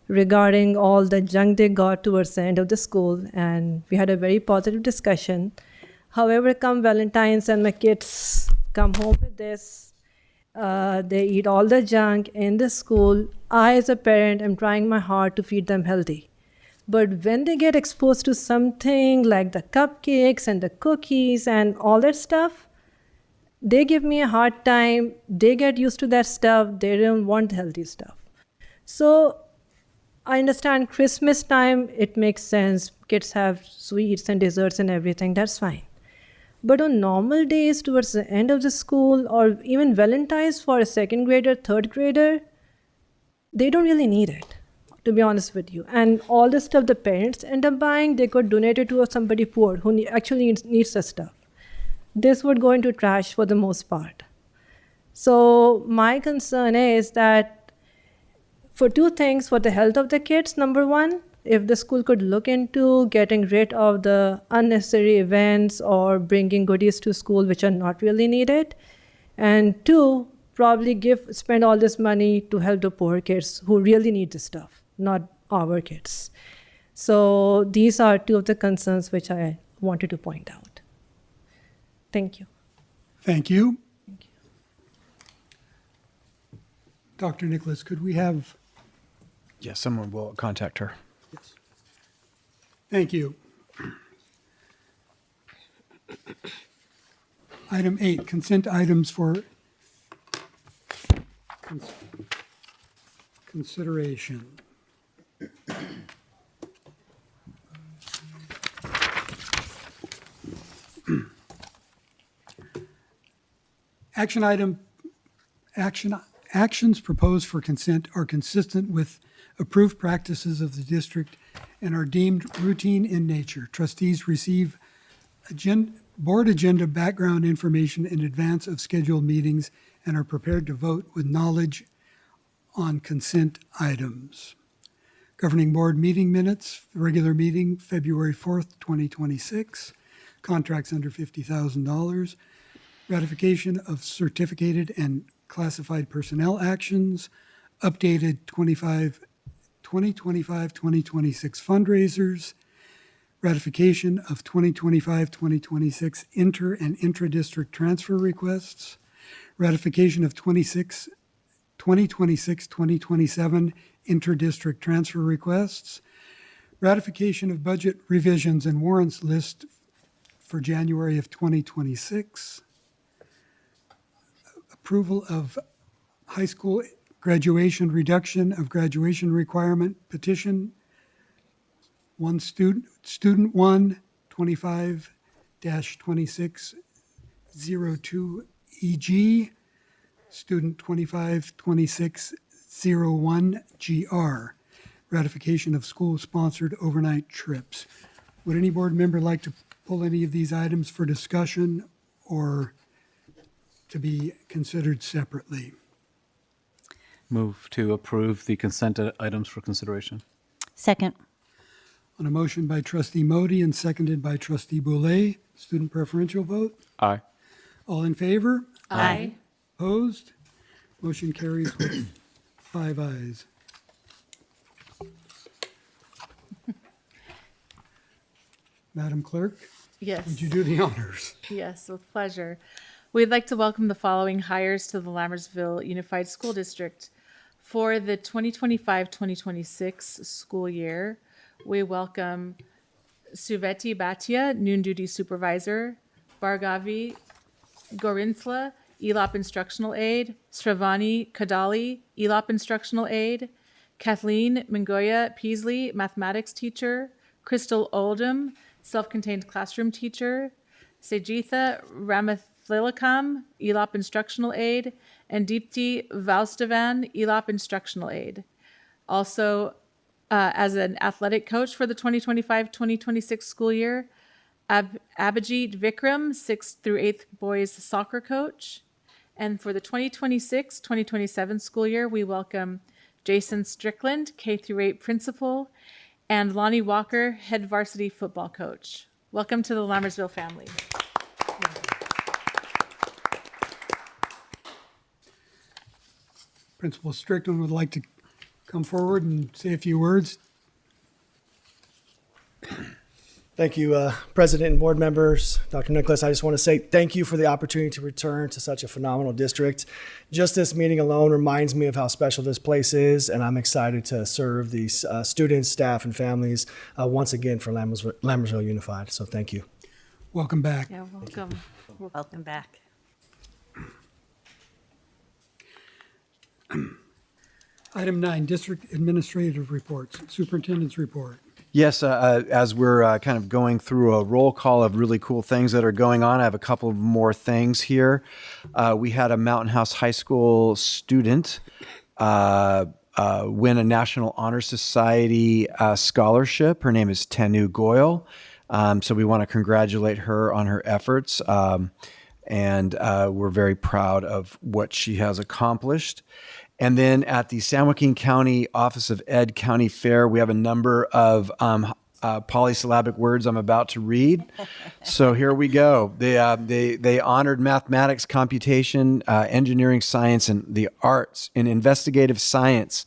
regarding all the junk they got towards the end of the school, and we had a very positive discussion. However, come Valentine's and my kids come home with this, They eat all the junk in the school. I, as a parent, am trying my hard to feed them healthy. But when they get exposed to something like the cupcakes and the cookies and all that stuff, they give me a hard time. They get used to that stuff. They don't want healthy stuff. So I understand Christmas time, it makes sense. Kids have sweets and desserts and everything. That's fine. But on normal days towards the end of the school, or even Valentine's for a second grader, third grader, they don't really need it, to be honest with you. And all the stuff the parents end up buying, they could donate it to somebody poor who actually needs the stuff. This would go into trash for the most part. So my concern is that for two things, for the health of the kids, number one, if the school could look into getting rid of the unnecessary events or bringing goodies to school which are not really needed. And two, probably spend all this money to help the poor kids who really need the stuff, not our kids. So these are two of the concerns which I wanted to point out. Thank you. Thank you. Dr. Nicholas, could we have... Yes, someone will contact her. Yes. Thank you. Item 8, consent items for consideration. Actions proposed for consent are consistent with approved practices of the district and are deemed routine in nature. Trustees receive board agenda background information in advance of scheduled meetings and are prepared to vote with knowledge on consent items. Governing Board meeting minutes, regular meeting, February 4th, 2026. Contracts under $50,000. Ratification of certificated and classified personnel actions. Updated 2025-2026 fundraisers, ratification of 2025-2026 inter and intra-district transfer requests, ratification of 2026-2027 inter-district transfer requests, ratification of budget revisions and warrants list for January of 2026, approval of high school graduation reduction of graduation requirement petition. One student 1 25-2602 EG, student 25-2601 GR, ratification of school-sponsored overnight trips. Would any board member like to pull any of these items for discussion or to be considered separately? Move to approve the consent items for consideration. Second. On a motion by Trustee Modi and seconded by Trustee Boulay, student preferential vote. Aye. All in favor? Aye. Opposed? Motion carries with 5 ayes. Madam Clerk, Yes. would you do the honors? Yes, with pleasure. We'd like to welcome the following hires to the Lammersville Unified School District. For the 2025-2026 school year, we welcome Suveti Bhatia, noon duty supervisor, Bhargavi Gorinthla, ELOP instructional aide, Sravani Kadali, ELOP instructional aide, Kathleen Mingoya Peasley, mathematics teacher, Crystal Oldham, self-contained classroom teacher, Sejitha Ramathilakam, ELOP instructional aide, and Deepti Valstavan, ELOP instructional aide. Also, as an athletic coach for the 2025-2026 school year, Abhijit Vikram, 6th through 8th boys soccer coach. And for the 2026-2027 school year, we welcome Jason Strickland, K through 8 principal, and Lonnie Walker, head varsity football coach. Welcome to the Lammersville family. Principal Strickland would like to come forward and say a few words. Thank you, President and board members. Dr. Nicholas, I just want to say thank you for the opportunity to return to such a phenomenal district. Just this meeting alone reminds me of how special this place is, and I'm excited to serve these students, staff, and families once again for Lammersville Unified. So thank you. Welcome back. Yeah, welcome. Welcome back. Item 9, District Administrative Reports, Superintendent's Report. Yes, as we're kind of going through a roll call of really cool things that are going on, I have a couple of more things here. We had a Mountain House High School student win a National Honor Society scholarship. Her name is Tanu Goyle. So we want to congratulate her on her efforts. And we're very proud of what she has accomplished. And then at the San Joaquin County Office of Ed County Fair, we have a number of polysyllabic words I'm about to read. So here we go. They honored mathematics, computation, engineering, science, and the arts. In investigative science,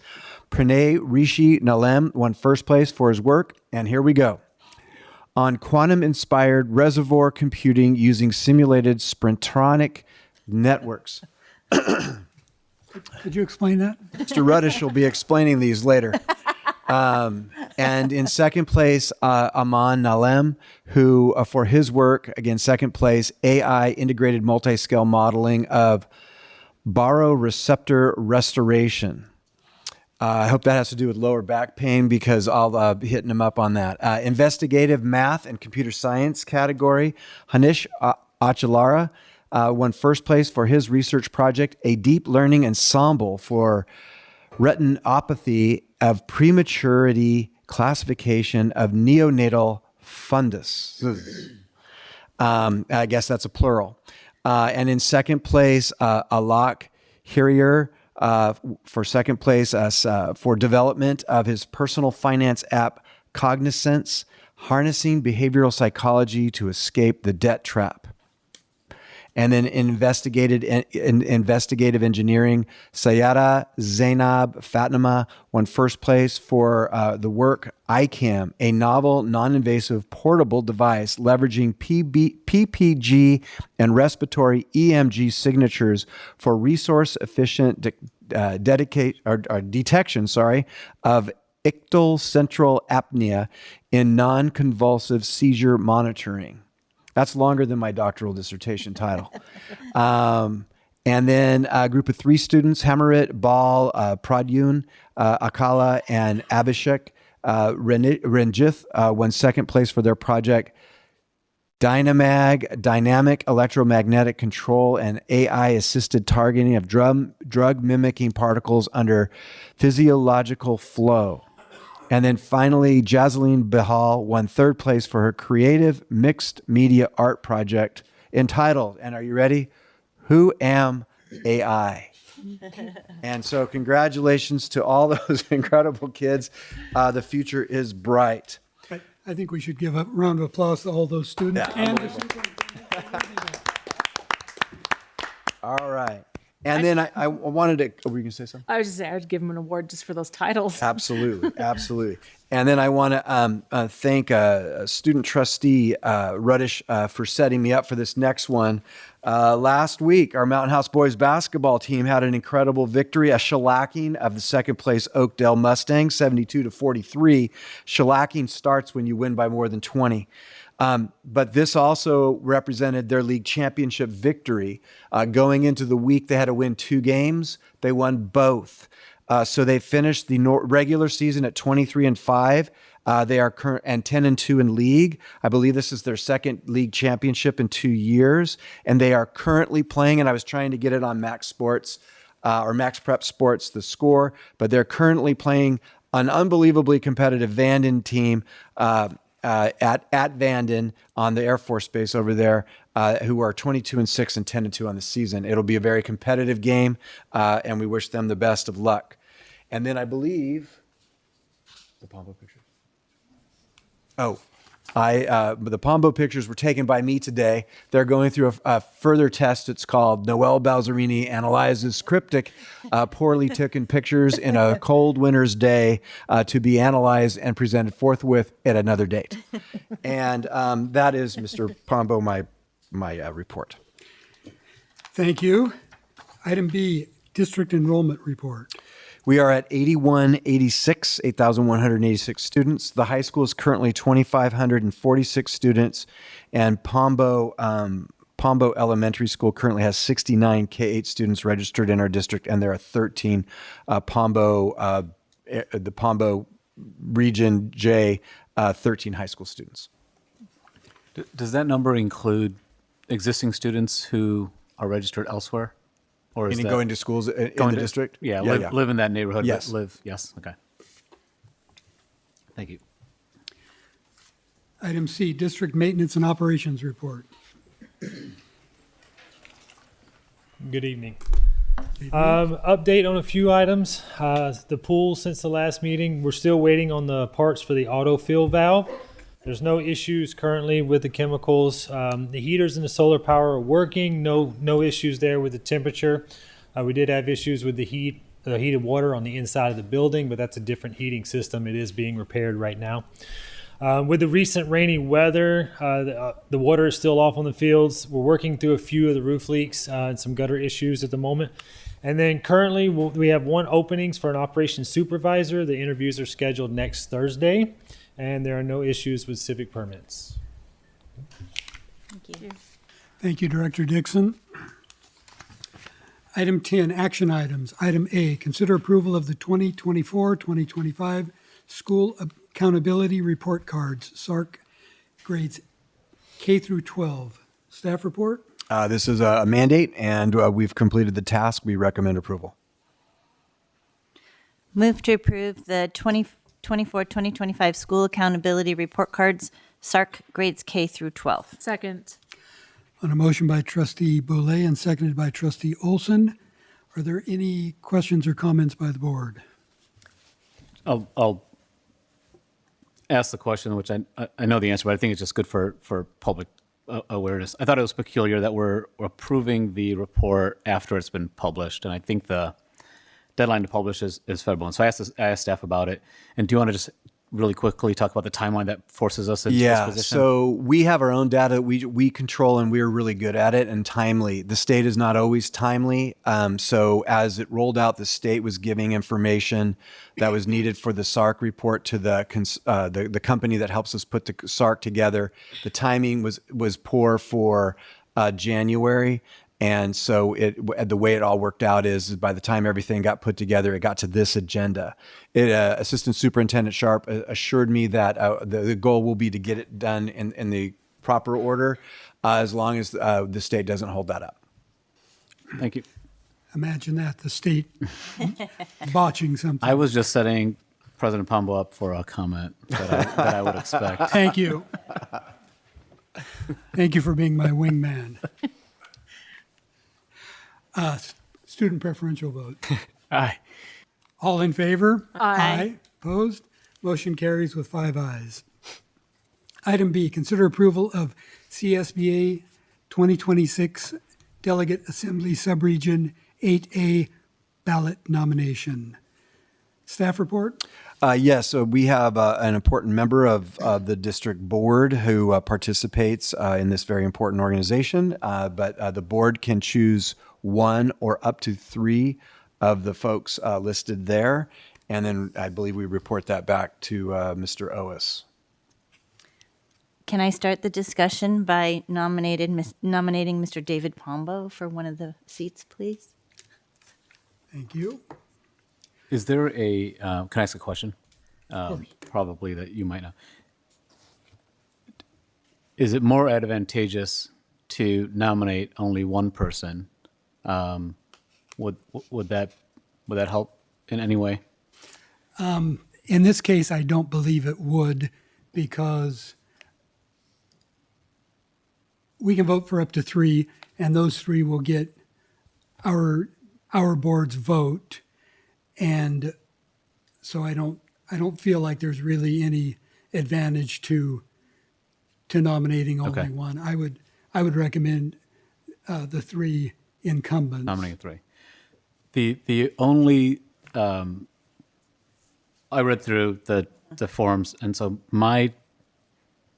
Pranay Rishi Nalem won first place for his work. And here we go. On quantum-inspired reservoir computing using simulated sprintronic networks. Could you explain that? Mr. Ruddish will be explaining these later. And in second place, Aman Nalem, who, for his work, again, second place, AI integrated multi-scale modeling of baroreceptor restoration. I hope that has to do with lower back pain because I'll be hitting him up on that. Investigative math and computer science category, Hanish Achalara won first place for his research project, a deep learning ensemble for retinopathy of prematurity classification of neonatal fundus. I guess that's a plural. And in second place, Alok Hirier for second place for development of his personal finance app, Cognizance, harnessing behavioral psychology to escape the debt trap. And then investigative engineering, Sayada Zainab Fatima won first place for the work ICAM, a novel, non-invasive portable device leveraging PPG and respiratory EMG signatures for resource-efficient detection of ictal central apnea in non-convulsive seizure monitoring. That's longer than my doctoral dissertation title. And then a group of 3 students, Hamarit, Bal, Pradyun, Akala, and Abhishek Ranjith won second place for their project, Dynamag, Dynamic Electromagnetic Control and AI-Assisted Targeting of Drug-Mimicking Particles Under Physiological Flow. And then finally, Jazeline Behal won third place for her creative mixed media art project entitled, and are you ready? Who Am AI? And so congratulations to all those incredible kids. The future is bright. I think we should give a round of applause to all those students and the superintendent. All right. And then I wanted to, were you going to say something? I was just saying, I'd give him an award just for those titles. Absolutely, absolutely. And then I want to thank student trustee Ruddish for setting me up for this next one. Last week, our Mountain House boys basketball team had an incredible victory, a shellacking of the second place Oakdale Mustangs, 72-43. Shellacking starts when you win by more than 20. But this also represented their league championship victory. Going into the week, they had to win 2 games. They won both. So they finished the regular season at 23-5. They are current and 10-2 in league. I believe this is their second league championship in 2 years. And they are currently playing, and I was trying to get it on Max Sports or Max Prep Sports, the score, but they're currently playing an unbelievably competitive Vanden team at Vanden on the Air Force Base over there, who are 22-6 and 10-2 on the season. It'll be a very competitive game, and we wish them the best of luck. And then I believe the Pombo picture. Oh, The Pombo pictures were taken by me today. They're going through a further test. It's called Noel Balzerini Analyzes Cryptic Poorly Taken Pictures in a Cold Winter's Day to be analyzed and presented forthwith at another date. And that is, Mr. Pombo, my report. Thank you. Item B, district enrollment report. We are at 8,186 students. The high school is currently 2,546 students, and Pombo Elementary School currently has 69 K-8 students registered in our district, and there are 13 the Pombo Region J 13 high school students. Does that number include existing students who are registered elsewhere? Or is Meaning that going to schools in going the to- district? Yeah, live in that neighborhood. Yes. But live. Yes. Okay. Thank you. Item C, district maintenance and operations report. Good evening. Update on a few items. The pool, since the last meeting, we're still waiting on the parts for the autofill valve. There's no issues currently with the chemicals. The heaters and the solar power are working. No issues there with the temperature. We did have issues with the heated water on the inside of the building, but that's a different heating system. It is being repaired right now. With the recent rainy weather, the water is still off on the fields. We're working through a few of the roof leaks and some gutter issues at the moment. And then currently we have one openings for an operations supervisor. The interviews are scheduled next Thursday, and there are no issues with civic permits. Thank you. Thank you, Director Dixon. Item 10, action items. Item A, consider approval of the 2024-2025 school accountability report cards, SARC grades K through 12. Staff report? This is a mandate, and we've completed the task. We recommend approval. Move to approve the 2024-2025 school accountability report cards, SARC grades K through 12. Second. On a motion by Trustee Boulay and seconded by Trustee Olson, are there any questions or comments by the board? I'll ask the question, which I know the answer, but I think it's just good for public awareness. I thought it was peculiar that we're approving the report after it's been published, and I think the deadline to publish is February. And so I asked staff about it. And do you want to just really quickly talk about the timeline that forces us into this position? So we have our own data we control, and we're really good at it and timely. The state is not always timely. So as it rolled out, the state was giving information that was needed for the SARC report to the company that helps us put the SARC together. The timing was poor for January. And so the way it all worked out is by the time everything got put together, it got to this agenda. Assistant Superintendent Sharp assured me that the goal will be to get it done in the proper order, as long as the state doesn't hold that up. Thank you. Imagine that, the state botching something. I was just setting President Pombo up for a comment that I would expect. Thank you. Thank you for being my wingman. Student preferential vote. Aye. All in favor? Aye. Opposed? Motion carries with 5 ayes. Item B, consider approval of CSBA 2026 Delegate Assembly Subregion 8A ballot nomination. Staff report? Yes, so we have an important member of the district board who participates in this very important organization, but the board can choose one or up to 3 of the folks listed there, and then I believe we report that back to Mr. Ois. Can I start the discussion by nominating Mr. David Pombo for one of the seats, please? Thank you. Is there can I ask a question? Probably that you might know. Is it more advantageous to nominate only one person? Would that help in any way? In this case, I don't believe it would, because we can vote for up to 3, and those 3 will get our board's vote. And so I don't feel like there's really any advantage to to nominating only Okay. one. I would recommend the three incumbents. Nominating three. The only I read through the forms, and so my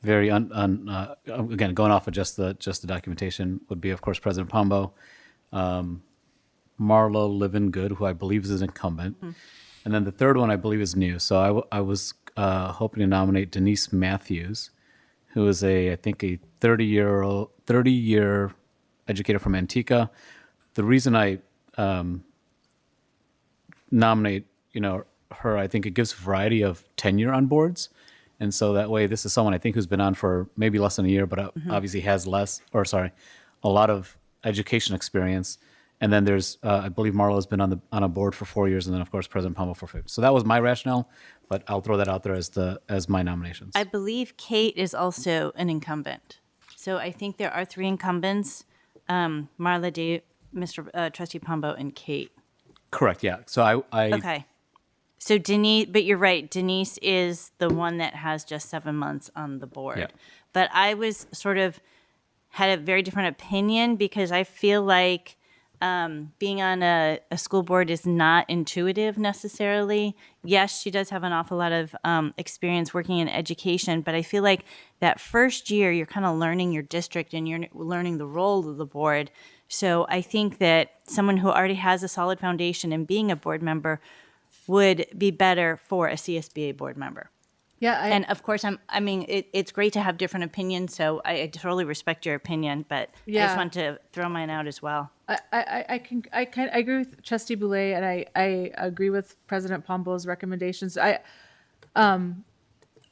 very again going off of just the documentation would be, of course, President Pombo, Marlo Livingood, who I believe is an incumbent, and then the third one I believe is new. So I was hoping to nominate Denise Matthews, who is I think a 30-year educator from Antigua. The reason I nominate her, I think it gives variety of tenure on boards. And so that way, this is someone I think who's been on for maybe less than a year, but obviously has a lot of education experience. And then there's, I believe Marlo has been on a board for 4 years, and then of course President Pombo for 5. So that was my rationale, but I'll throw that out there as my nominations. I believe Kate is also an incumbent. So I think there are 3 incumbents, Marla, Dave, Mr. Trustee Pombo, and Kate. Correct. Yeah. So I Okay. So Denise, but you're right. Denise is the one that has just 7 months on the board. Yeah. But I was had a very different opinion because I feel like being on a school board is not intuitive necessarily. Yes, she does have an awful lot of experience working in education, but I feel like that first year you're kind of learning your district and you're learning the role of the board. So I think that someone who already has a solid foundation in being a board member would be better for a CSBA board member. Yeah, And of course, it's great to have different opinions, so I totally respect your opinion, but I Yeah. just want to throw mine out as well. I agree with Trustee Boulay, and I agree with President Pombo's recommendations. I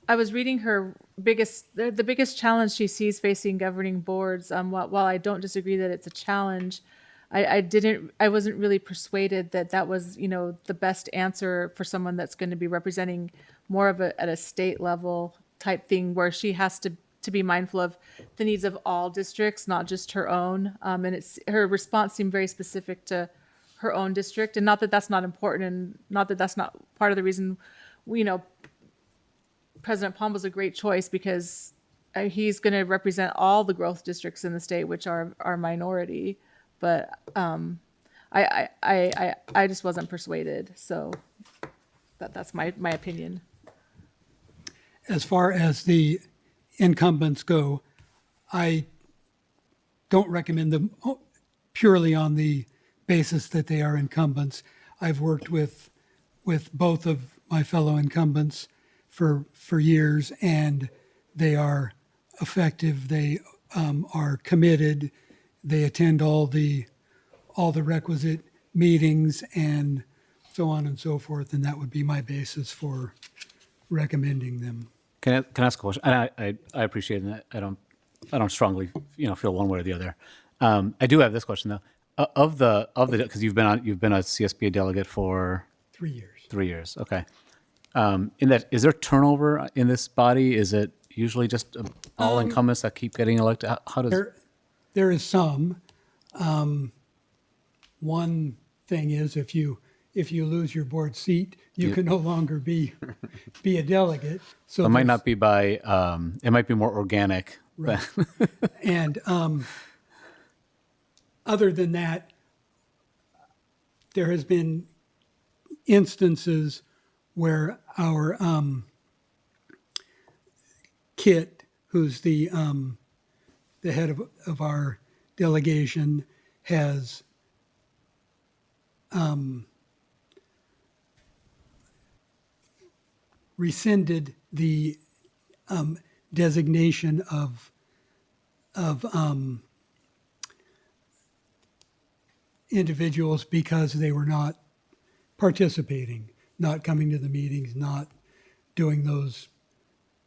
was reading her the biggest challenge she sees facing governing boards. While I don't disagree that it's a challenge, I wasn't really persuaded that was the best answer for someone that's going to be representing more of at a state level type thing, where she has to be mindful of the needs of all districts, not just her own. And her response seemed very specific to her own district, and not that that's not important, and not that that's not part of the reason. President Pombo's a great choice because he's going to represent all the growth districts in the state, which are minority. But I just wasn't persuaded. So that's my opinion. As far as the incumbents go, I don't recommend them purely on the basis that they are incumbents. I've worked with both of my fellow incumbents for years, and they are effective. They are committed. They attend all the requisite meetings and so on and so forth, and that would be my basis for recommending them. Can I ask a question? And I appreciate that. I don't strongly feel one way or the other. I do have this question though. Of the because you've been a CSBA delegate for 3 years. 3 years. Okay. In that, is there turnover in this body? Is it usually just all incumbents that keep getting elected? How does there is some. One thing is if you lose your board seat, you can no longer be a delegate. So it might not be by it might be more organic. Right. And other than that, there has been instances where our Kit, who's the head of our delegation, has rescinded the designation of individuals because they were not participating, not coming to the meetings, not doing those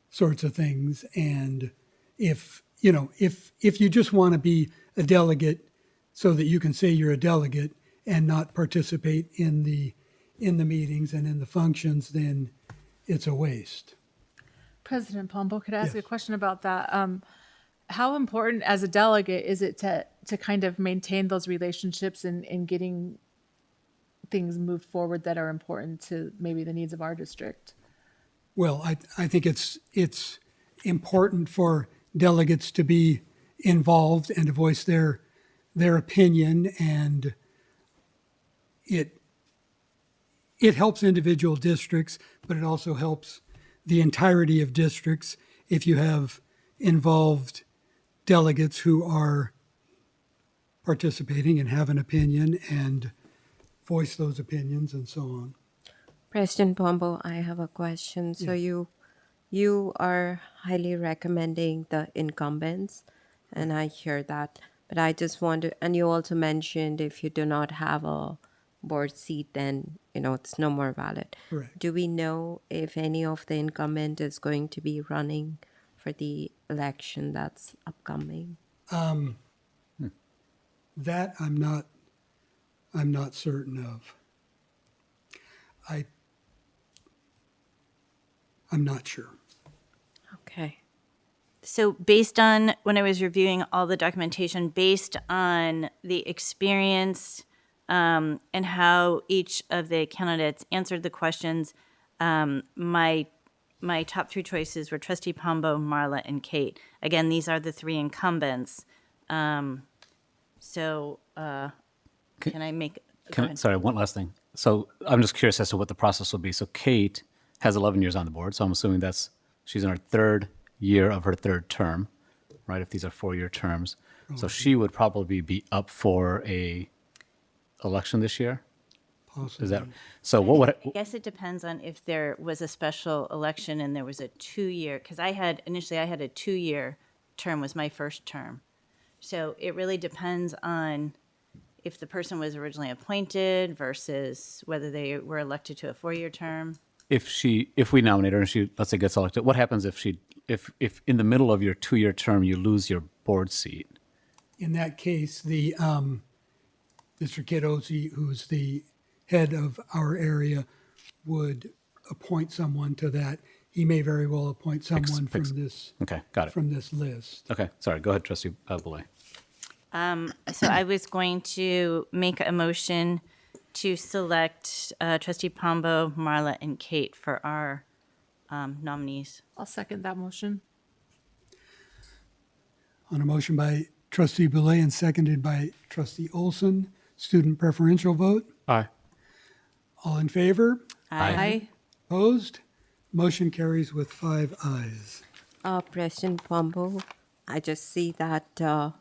sorts of things. And if you just want to be a delegate so that you can say you're a delegate and not participate in the meetings and in the functions, then it's a waste. President Pombo, could I ask a question about that? How important as a delegate is it to kind of maintain those relationships and getting things moved forward that are important to maybe the needs of our district? Well, I think it's important for delegates to be involved and to voice their opinion, and it helps individual districts, but it also helps the entirety of districts if you have involved delegates who are participating and have an opinion and voice those opinions and so on. President Pombo, I have a question. So you are highly recommending the incumbents, and I hear that. But I just want to, and you also mentioned if you do not have a board seat, then it's no more valid. Correct. Do we know if any of the incumbent is going to be running for the election that's upcoming? That I'm not certain of. I'm not sure. Okay. So based on, when I was reviewing all the documentation, based on the experience and how each of the candidates answered the questions, my top three choices were Trustee Pombo, Marla, and Kate. Again, these are the three incumbents. Can I make? Go ahead. Sorry, one last thing. So I'm just curious as to what the process will be. So Kate has 11 years on the board, so I'm assuming she's in her third year of her third term, right? If these are 4-year terms, so she would probably be up for a election this year. Possibly. Is that so? What would I guess it depends on if there was a special election and there was a 2-year, because initially I had a 2-year term was my first term. So it really depends on if the person was originally appointed versus whether they were elected to a 4-year term. if we nominate her and she, let's say, gets elected, what happens if in the middle of your 2-year term you lose your board seat? In that case, the Mr. Kidozzi, who's the head of our area, would appoint someone to that. He may very well appoint someone from this. Okay, got it. From this list. Okay, sorry. Go ahead, Trustee Boulay. So I was going to make a motion to select Trustee Pombo, Marla, and Kate for our nominees. I'll second that motion. On a motion by Trustee Boulay and seconded by Trustee Olson, student preferential vote. Aye. All in favor? Aye. Opposed? Motion carries with 5 ayes. President Pombo, I just see that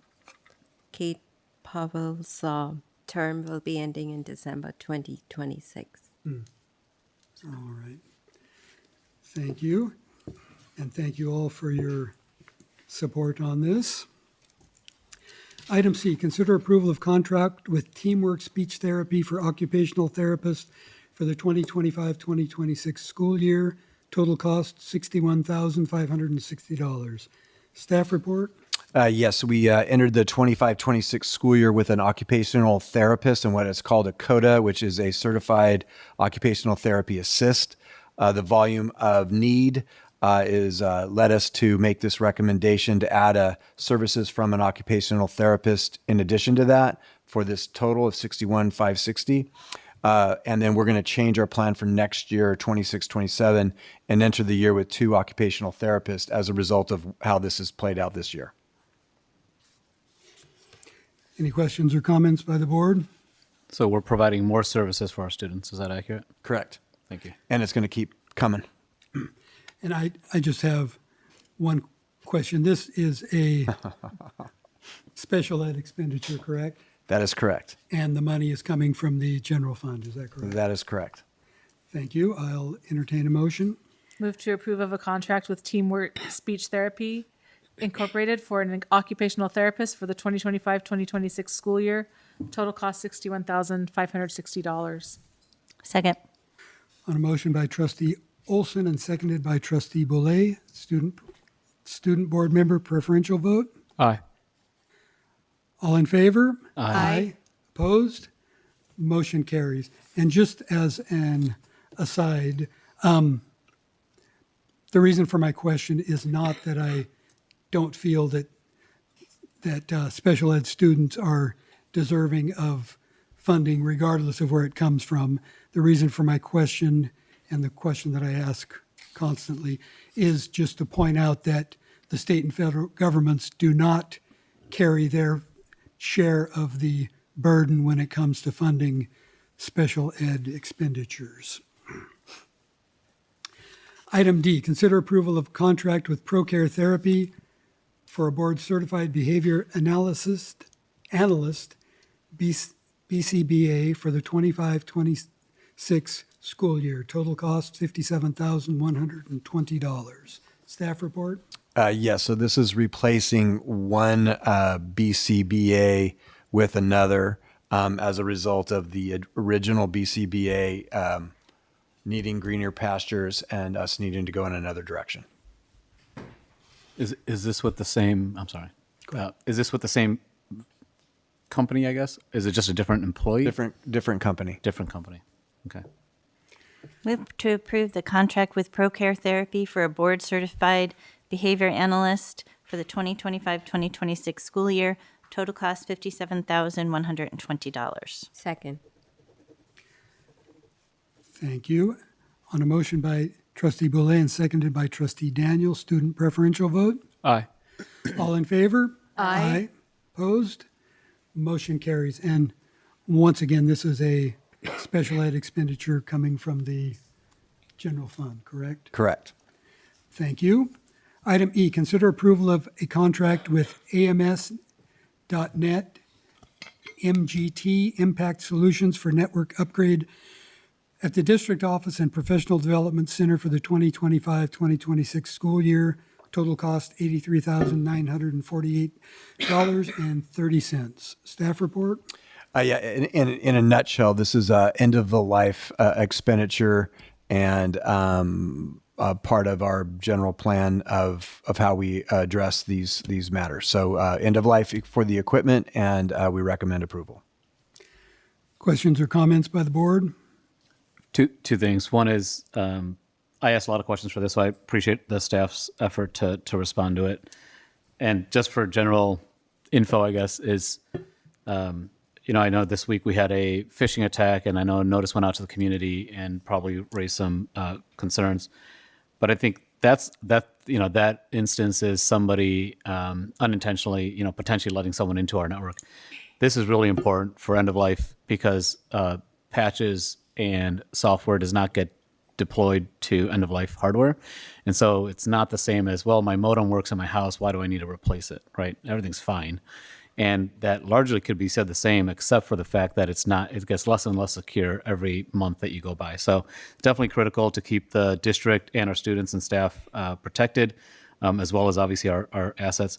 Kate Powell's term will be ending in December 2026. All right. Thank you. And thank you all for your support on this. Item C, consider approval of contract with Teamwork Speech Therapy for occupational therapists for the 2025-2026 school year. Total cost $61,560. Staff report? Yes, we entered the 25-26 school year with an occupational therapist and what is called a CODA, which is a certified occupational therapy assist. The volume of need is led us to make this recommendation to add services from an occupational therapist in addition to that for this total of $61,560. And then we're going to change our plan for next year, 26-27, and enter the year with 2 occupational therapists as a result of how this has played out this year. Any questions or comments by the board? So we're providing more services for our students. Is that accurate? Correct. Thank you. And it's going to keep coming. And I just have one question. This is a special ed expenditure, correct? That is correct. And the money is coming from the general fund, is that correct? That is correct. Thank you. I'll entertain a motion. Move to approve of a contract with Teamwork Speech Therapy Incorporated for an occupational therapist for the 2025-2026 school year. Total cost $61,560. Second. On a motion by Trustee Olson and seconded by Trustee Boulay, student board member preferential vote. Aye. All in favor? Aye. Opposed? Motion carries. And just as an aside, the reason for my question is not that I don't feel that special ed students are deserving of funding regardless of where it comes from. The reason for my question, and the question that I ask constantly, is just to point out that the state and federal governments do not carry their share of the burden when it comes to funding special ed expenditures. Item D, consider approval of contract with ProCare Therapy for a board-certified behavior analyst, BCBA, for the 25-26 school year. Total cost $57,120. Staff report? Yes, so this is replacing one BCBA with another as a result of the original BCBA needing greener pastures and us needing to go in another direction. Is this with the same, I'm sorry, is this with the same company, I guess? Is it just a different employee? Different company. Different company, okay. Move to approve the contract with ProCare Therapy for a board-certified behavior analyst for the 2025-2026 school year. Total cost $57,120. Second. Thank you. On a motion by Trustee Boulay and seconded by Trustee Daniel, student preferential vote? Aye. All in favor? Aye. Opposed? Motion carries. And once again, this is a special ed expenditure coming from the general fund, correct? Correct. Thank you. Item E, consider approval of a contract with AMS.net MGT Impact Solutions for network upgrade at the district office and professional development center for the 2025-2026 school year. Total cost $83,948.30. Staff report? Yeah, in a nutshell, this is a end of the life expenditure and part of our general plan of how we address these matters. So end of life for the equipment, and we recommend approval. Questions or comments by the board? Two things. One is, I asked a lot of questions for this, so I appreciate the staff's effort to respond to it. And just for general info, I guess, is, I know this week we had a phishing attack, and I know a notice went out to the community and probably raised some concerns. But I think that instance is somebody unintentionally, potentially letting someone into our network. This is really important for end of life because patches and software does not get deployed to end of life hardware. And so it's not the same as, well, my modem works in my house, why do I need to replace it, right? Everything's fine. And that largely could be said the same, except for the fact that it gets less and less secure every month that you go by. So definitely critical to keep the district and our students and staff protected, as well as obviously our assets.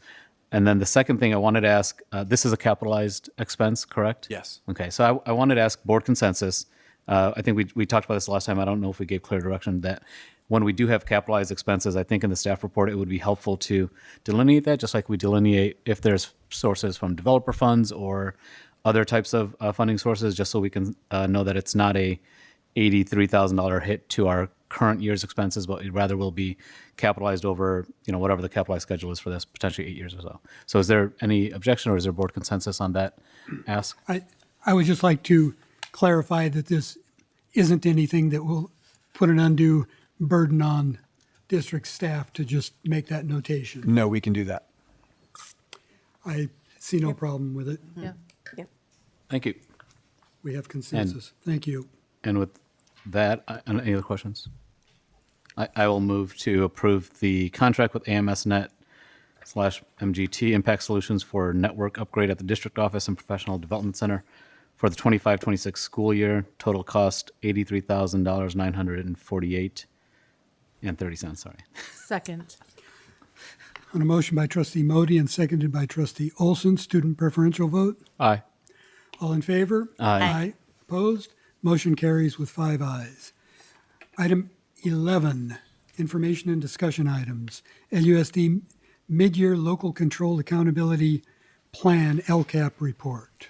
And then the second thing I wanted to ask, this is a capitalized expense, correct? Yes. Okay, so I wanted to ask board consensus. I think we talked about this last time. I don't know if we gave clear direction that when we do have capitalized expenses, I think in the staff report, it would be helpful to delineate that, just like we delineate if there's sources from developer funds or other types of funding sources, just so we can know that it's not a $83,000 hit to our current year's expenses, but it rather will be capitalized over, whatever the capitalized schedule is for this, potentially 8 years or so. So is there any objection or is there board consensus on that ask? I would just like to clarify that this isn't anything that will put an undue burden on district staff to just make that notation. No, we can do that. I see no problem with it. Yeah. Thank you. We have consensus. Thank you. And with that, any other questions? I will move to approve the contract with AMSnet/MGT Impact Solutions for network upgrade at the district office and professional development center for the 25-26 school year. Total cost $83,948.30. Sorry. Second. On a motion by Trustee Modi and seconded by Trustee Olson, student preferential vote? Aye. All in favor? Aye. Opposed? Motion carries with 5 ayes. Item 11, information and discussion items. LUSD Mid-Year Local Control Accountability Plan LCAP report.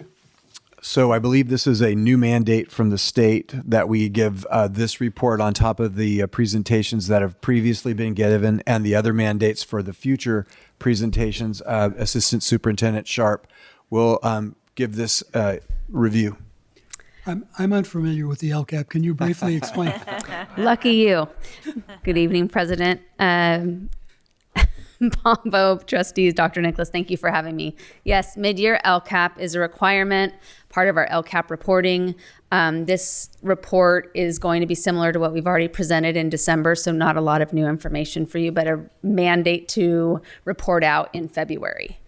So I believe this is a new mandate from the state that we give this report on top of the presentations that have previously been given and the other mandates for the future presentations. Assistant Superintendent Sharp will give this review. I'm unfamiliar with the LCAP. Can you briefly explain? Lucky you. Good evening, President, Pombo, trustees, Dr. Nicholas, thank you for having me. Yes, mid-year LCAP is a requirement, part of our LCAP reporting. This report is going to be similar to what we've already presented in December, so not a lot of new information for you, but a mandate to report out in February.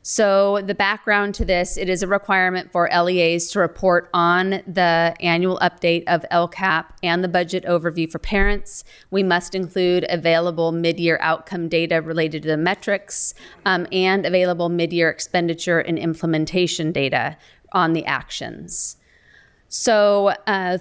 So the background to this, it is a requirement for LEAs to report on the annual update of LCAP and the budget overview for parents. We must include available mid-year outcome data related to the metrics and available mid-year expenditure and implementation data on the actions. So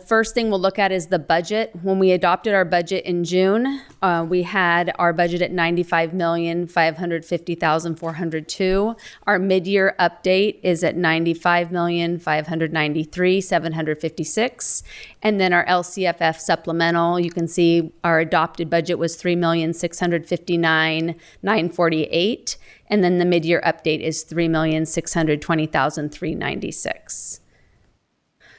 first thing we'll look at is the budget. When we adopted our budget in June, we had our budget at $95,550,402. Our mid-year update is at $95,593,756. And then our LCFF supplemental, you can see our adopted budget was $3,659,948. And then the mid-year update is $3,620,396.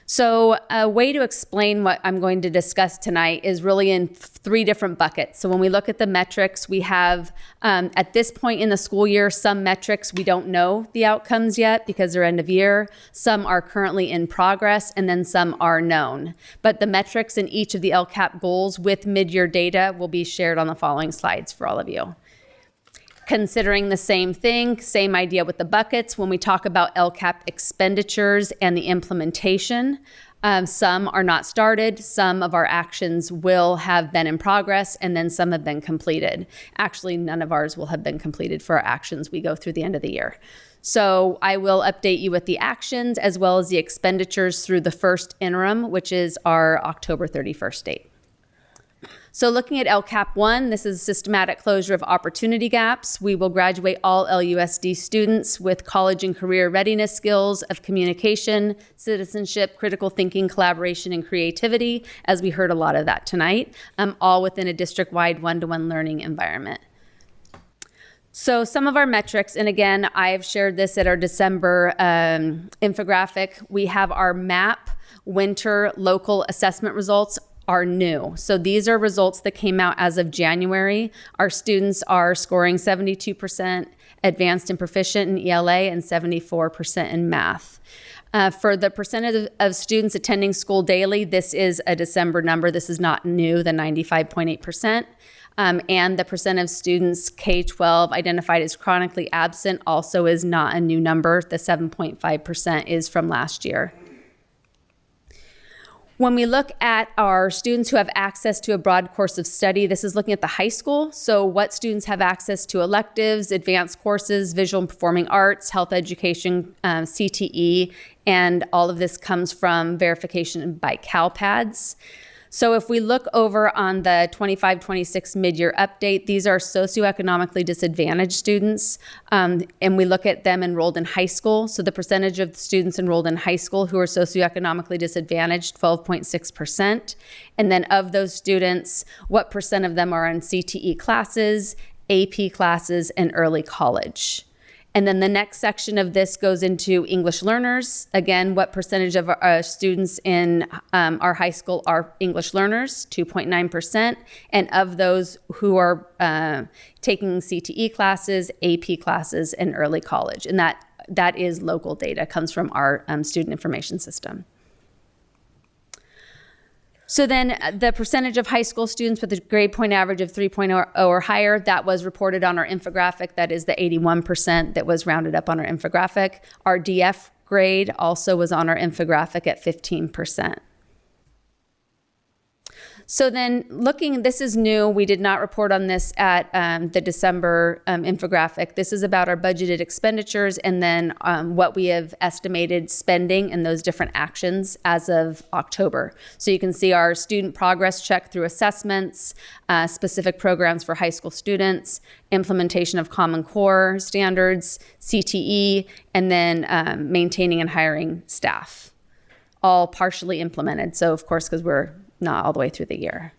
So a way to explain what I'm going to discuss tonight is really in three different buckets. So when we look at the metrics, we have, at this point in the school year, some metrics we don't know the outcomes yet because they're end of year. Some are currently in progress, and then some are known. But the metrics in each of the LCAP goals with mid-year data will be shared on the following slides for all of you. Considering the same thing, same idea with the buckets. When we talk about LCAP expenditures and the implementation, some are not started, some of our actions will have been in progress, and then some have been completed. Actually, none of ours will have been completed for our actions we go through the end of the year. So I will update you with the actions as well as the expenditures through the first interim, which is our October 31st date. So looking at LCAP 1, this is systematic closure of opportunity gaps. We will graduate all LUSD students with college and career readiness skills of communication, citizenship, critical thinking, collaboration, and creativity, as we heard a lot of that tonight, all within a district-wide one-to-one learning environment. So some of our metrics, and again, I've shared this at our December infographic. We have our MAP winter local assessment results are new. So these are results that came out as of January. Our students are scoring 72% advanced and proficient in ELA and 74% in math. For the percentage of students attending school daily, this is a December number. This is not new, the 95.8%. And the percent of students K-12 identified as chronically absent also is not a new number. The 7.5% is from last year. When we look at our students who have access to a broad course of study, this is looking at the high school. So what students have access to electives, advanced courses, visual and performing arts, health education, CTE, and all of this comes from verification by CalPADS. So if we look over on the 25-26 mid-year update, these are socioeconomically disadvantaged students, and we look at them enrolled in high school. So the percentage of students enrolled in high school who are socioeconomically disadvantaged, 12.6%. And then of those students, what percent of them are in CTE classes, AP classes, and early college? And then the next section of this goes into English learners. Again, what percentage of our students in our high school are English learners? 2.9%. And of those who are taking CTE classes, AP classes, and early college. And that is local data, comes from our student information system. So then the percentage of high school students with a grade point average of 3.0 or higher, that was reported on our infographic. That is the 81% that was rounded up on our infographic. Our DF grade also was on our infographic at 15%. So then looking, this is new. We did not report on this at the December infographic. This is about our budgeted expenditures and then what we have estimated spending in those different actions as of October. So you can see our student progress check through assessments, specific programs for high school students, implementation of Common Core standards, CTE, and then maintaining and hiring staff, all partially implemented. So of course, because we're not all the way through the year.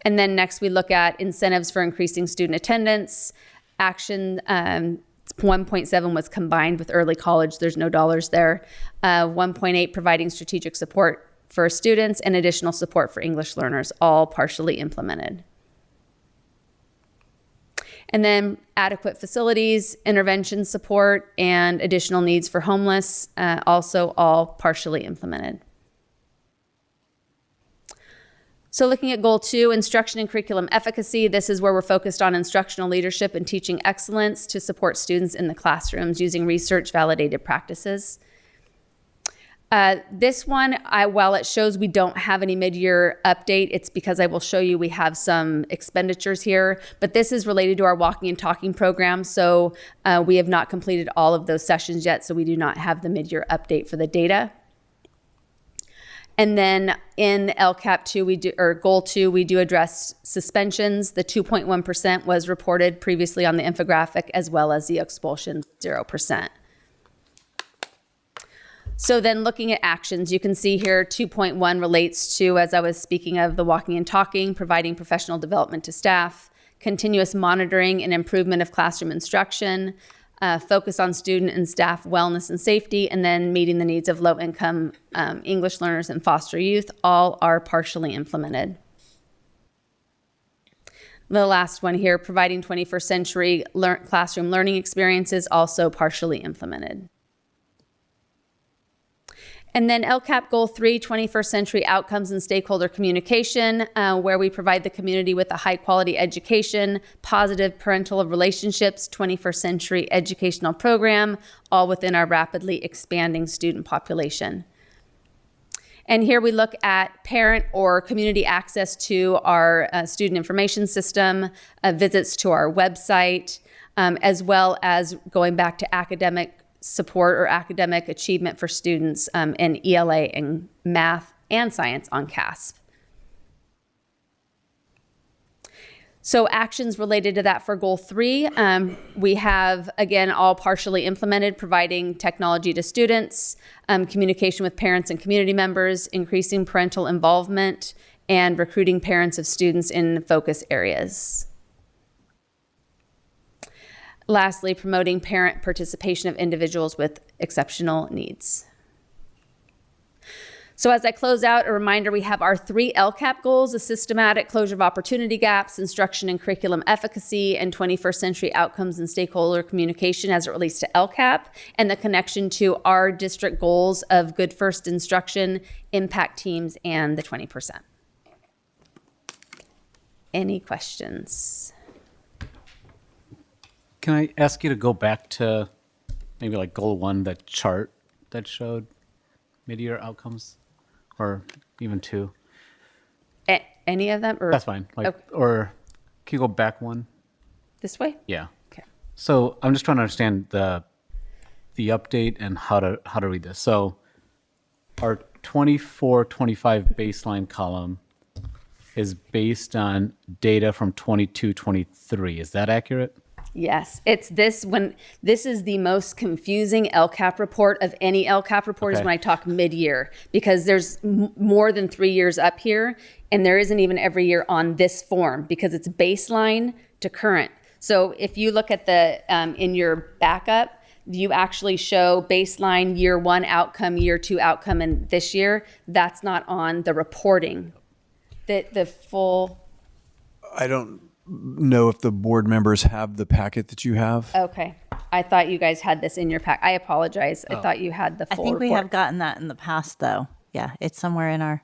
And then next we look at incentives for increasing student attendance. Action 1.7 was combined with early college. There's no dollars there. 1.8 providing strategic support for students and additional support for English learners, all partially implemented. And then adequate facilities, intervention support, and additional needs for homeless, also all partially implemented. So looking at goal 2, instruction and curriculum efficacy, this is where we're focused on instructional leadership and teaching excellence to support students in the classrooms using research validated practices. This one, while it shows we don't have any mid-year update, it's because I will show you we have some expenditures here, but this is related to our walking and talking program. So we have not completed all of those sessions yet, so we do not have the mid-year update for the data. And then in LCAP 2, goal 2, we do address suspensions. The 2.1% was reported previously on the infographic, as well as the expulsion 0%. So then looking at actions, you can see here 2.1 relates to, as I was speaking of, the walking and talking, providing professional development to staff, continuous monitoring and improvement of classroom instruction, focus on student and staff wellness and safety, and then meeting the needs of low-income English learners and foster youth, all are partially implemented. The last one here, providing 21st century classroom learning experiences, also partially implemented. And then LCAP Goal 3, 21st Century Outcomes and Stakeholder Communication, where we provide the community with a high-quality education, positive parental relationships, 21st century educational program, all within our rapidly expanding student population. And here we look at parent or community access to our student information system, visits to our website, as well as going back to academic support or academic achievement for students in ELA and math and science on CASP. So actions related to that for goal 3, we have, again, all partially implemented, providing technology to students, communication with parents and community members, increasing parental involvement, and recruiting parents of students in focus areas. Lastly, promoting parent participation of individuals with exceptional needs. So as I close out, a reminder, we have our 3 LCAP goals: a systematic closure of opportunity gaps, instruction and curriculum efficacy, and 21st century outcomes and stakeholder communication as it relates to LCAP, and the connection to our district goals of good first instruction, impact teams, and the 20%. Any questions? Can I ask you to go back to maybe like goal 1, that chart that showed mid-year outcomes, or even 2? Any of them? Or? That's fine. Like, Okay. Or can you go back 1? This way? Yeah. Okay. So I'm just trying to understand the update and how to read this. So our 24-25 baseline column is based on data from 22-23. Is that accurate? Yes, it's this is the most confusing LCAP report of any LCAP report is Okay. when I talk mid-year, because there's more than 3 years up here, and there isn't even every year on this form because it's baseline to current. So if you look at the in your backup, you actually show baseline year 1 outcome, year 2 outcome, and this year that's not on the reporting. The full. I don't know if the board members have the packet that you have. Okay. I thought you guys had this in your pack. I apologize. I thought you had the I full think we report. have gotten that in the past, though. Yeah, it's somewhere in our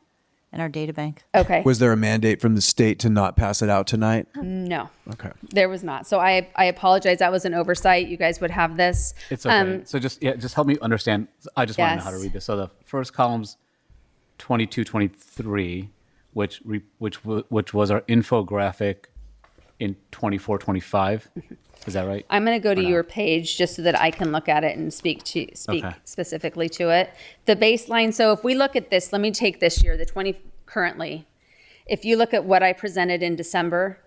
data bank. Okay. Was there a mandate from the state to not pass it out tonight? No, Okay. there was not. So I apologize. That was an oversight. You guys would have this. It's okay. So just help me understand. I just want to know how to Yes. read this. So the first column's 22-23, which was our infographic in 24-25. Is that right? I'm going to go to no? your page just so that I can look at it and speak Okay. specifically to it. The baseline. So if we look at this, let me take this year, the 20 currently. If you look at what I presented in December,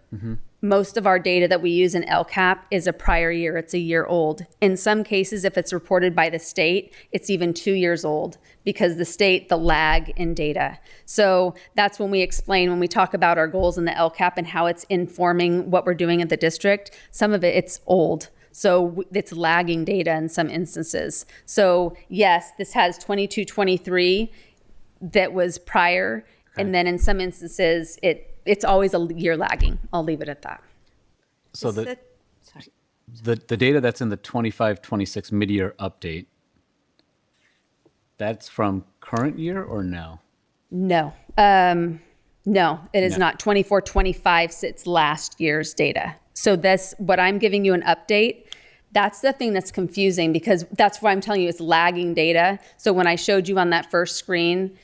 most of our data that we use in LCAP is a prior year. It's a year old. In some cases, if it's reported by the state, it's even 2 years old because the lag in data. So that's when we explain, when we talk about our goals in the LCAP and how it's informing what we're doing at the district, some of it's old. So it's lagging data in some instances. So yes, this has 22-23 that was prior. And then in some instances, it's always a year lagging. I'll leave it at that. So The data that's in the 25-26 mid-year update, that's from current year or no? No. No, it is No. not. 24-25 sits last year's data. So this, what I'm giving you an update, that's the thing that's confusing because that's why I'm telling you it's lagging data. So when I showed you on that first screen,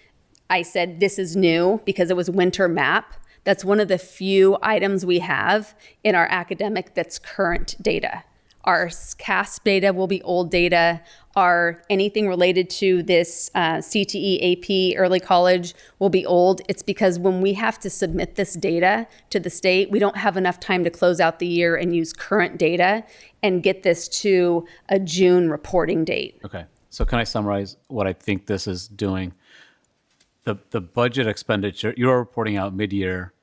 I said this is new because it was winter map. That's one of the few items we have in our academic that's current data. Our CASP data will be old data. Our anything related to this CTE, AP, early college will be old. It's because when we have to submit this data to the state, we don't have enough time to close out the year and use current data and get this to a June reporting date. Okay, so can I summarize what I think this is doing? The budget expenditure, you're reporting out mid-year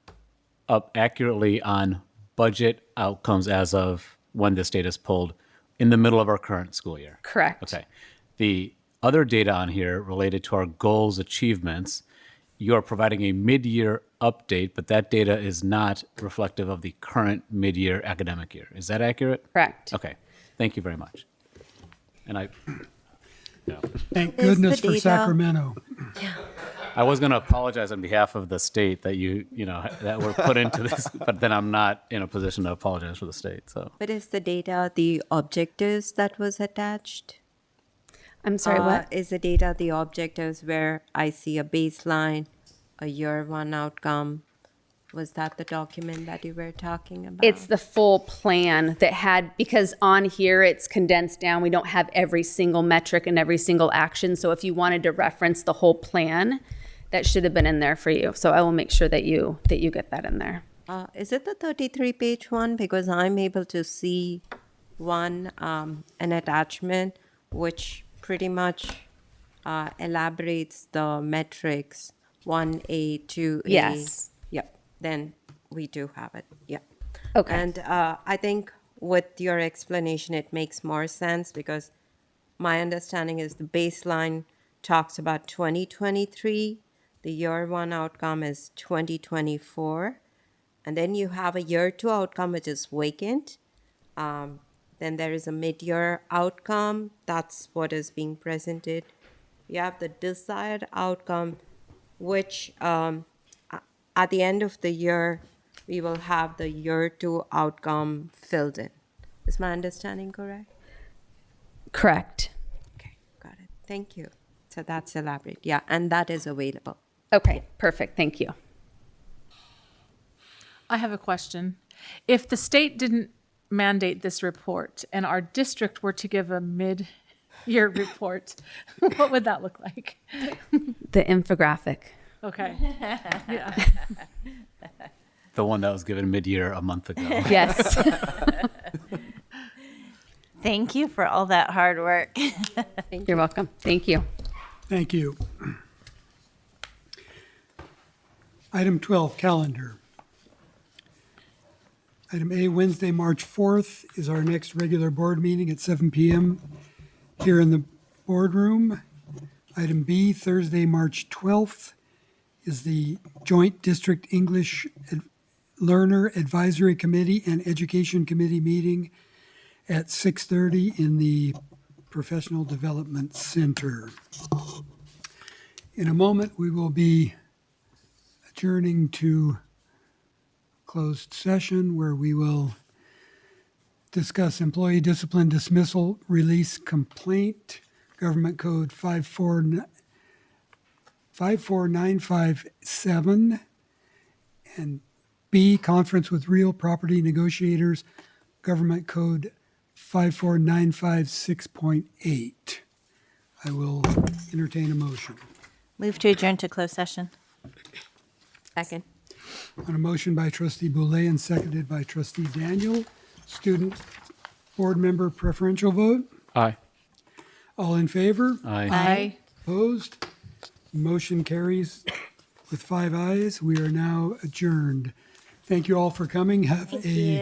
up accurately on budget outcomes as of when this data is pulled in the middle of our current school year. Correct. Okay. The other data on here related to our goals achievements, you are providing a mid-year update, but that data is not reflective of the current mid-year academic year. Is that accurate? Correct. Okay. Thank you very much. And Thank Is goodness the for data- Sacramento. I was going to apologize on behalf of the state that that were put into this, but then I'm not in a position to apologize for the state. So, But is the data the objectives that was attached? I'm sorry, what? Is the data the objectives where I see a baseline, a year one outcome? Was that the document that you were talking about? It's the full plan that had, because on here it's condensed down. We don't have every single metric and every single action. So if you wanted to reference the whole plan, that should have been in there for you. So I will make sure that you get that in there. Is it the 33-page one? Because I'm able to see one, an attachment, which pretty much elaborates the metrics, 1A, 2A. Yes. Yep. Then we do have it. Yep. Okay. And I think with your explanation, it makes more sense because my understanding is the baseline talks about 2023. The year one outcome is 2024. And then you have a year two outcome, which is vacant. Then there is a mid-year outcome. That's what is being presented. You have the desired outcome, which at the end of the year, we will have the year two outcome filled in. Is my understanding correct? Correct. Okay, got it. Thank you. So that's elaborate. Yeah, and that is available. Okay, perfect. Thank you. I have a question. If the state didn't mandate this report and our district were to give a mid-year report, what would that look like? The infographic. Okay. Yeah. the one that was given mid-year a month ago. Yes. Thank you for all that hard work. You're welcome. Thank you. Thank you. Item 12, calendar. Item A, Wednesday, March 4th is our next regular board meeting at 7 p.m. here in the boardroom. Item B, Thursday, March 12th is the Joint District English Learner Advisory Committee and Education Committee meeting at 6:30 in the Professional Development Center. In a moment, we will be adjourning to closed session where we will discuss employee discipline dismissal release complaint, Government Code 54957, and B, conference with real property negotiators, Government Code 54956.8. I will entertain a motion. Move to adjourn to closed session. Second. On a motion by Trustee Boulay and seconded by Trustee Daniel, student board member preferential vote. Aye. All in favor? Aye. Opposed? Motion carries with 5 ayes. We are now adjourned. Thank you all for coming. Have Thank a you.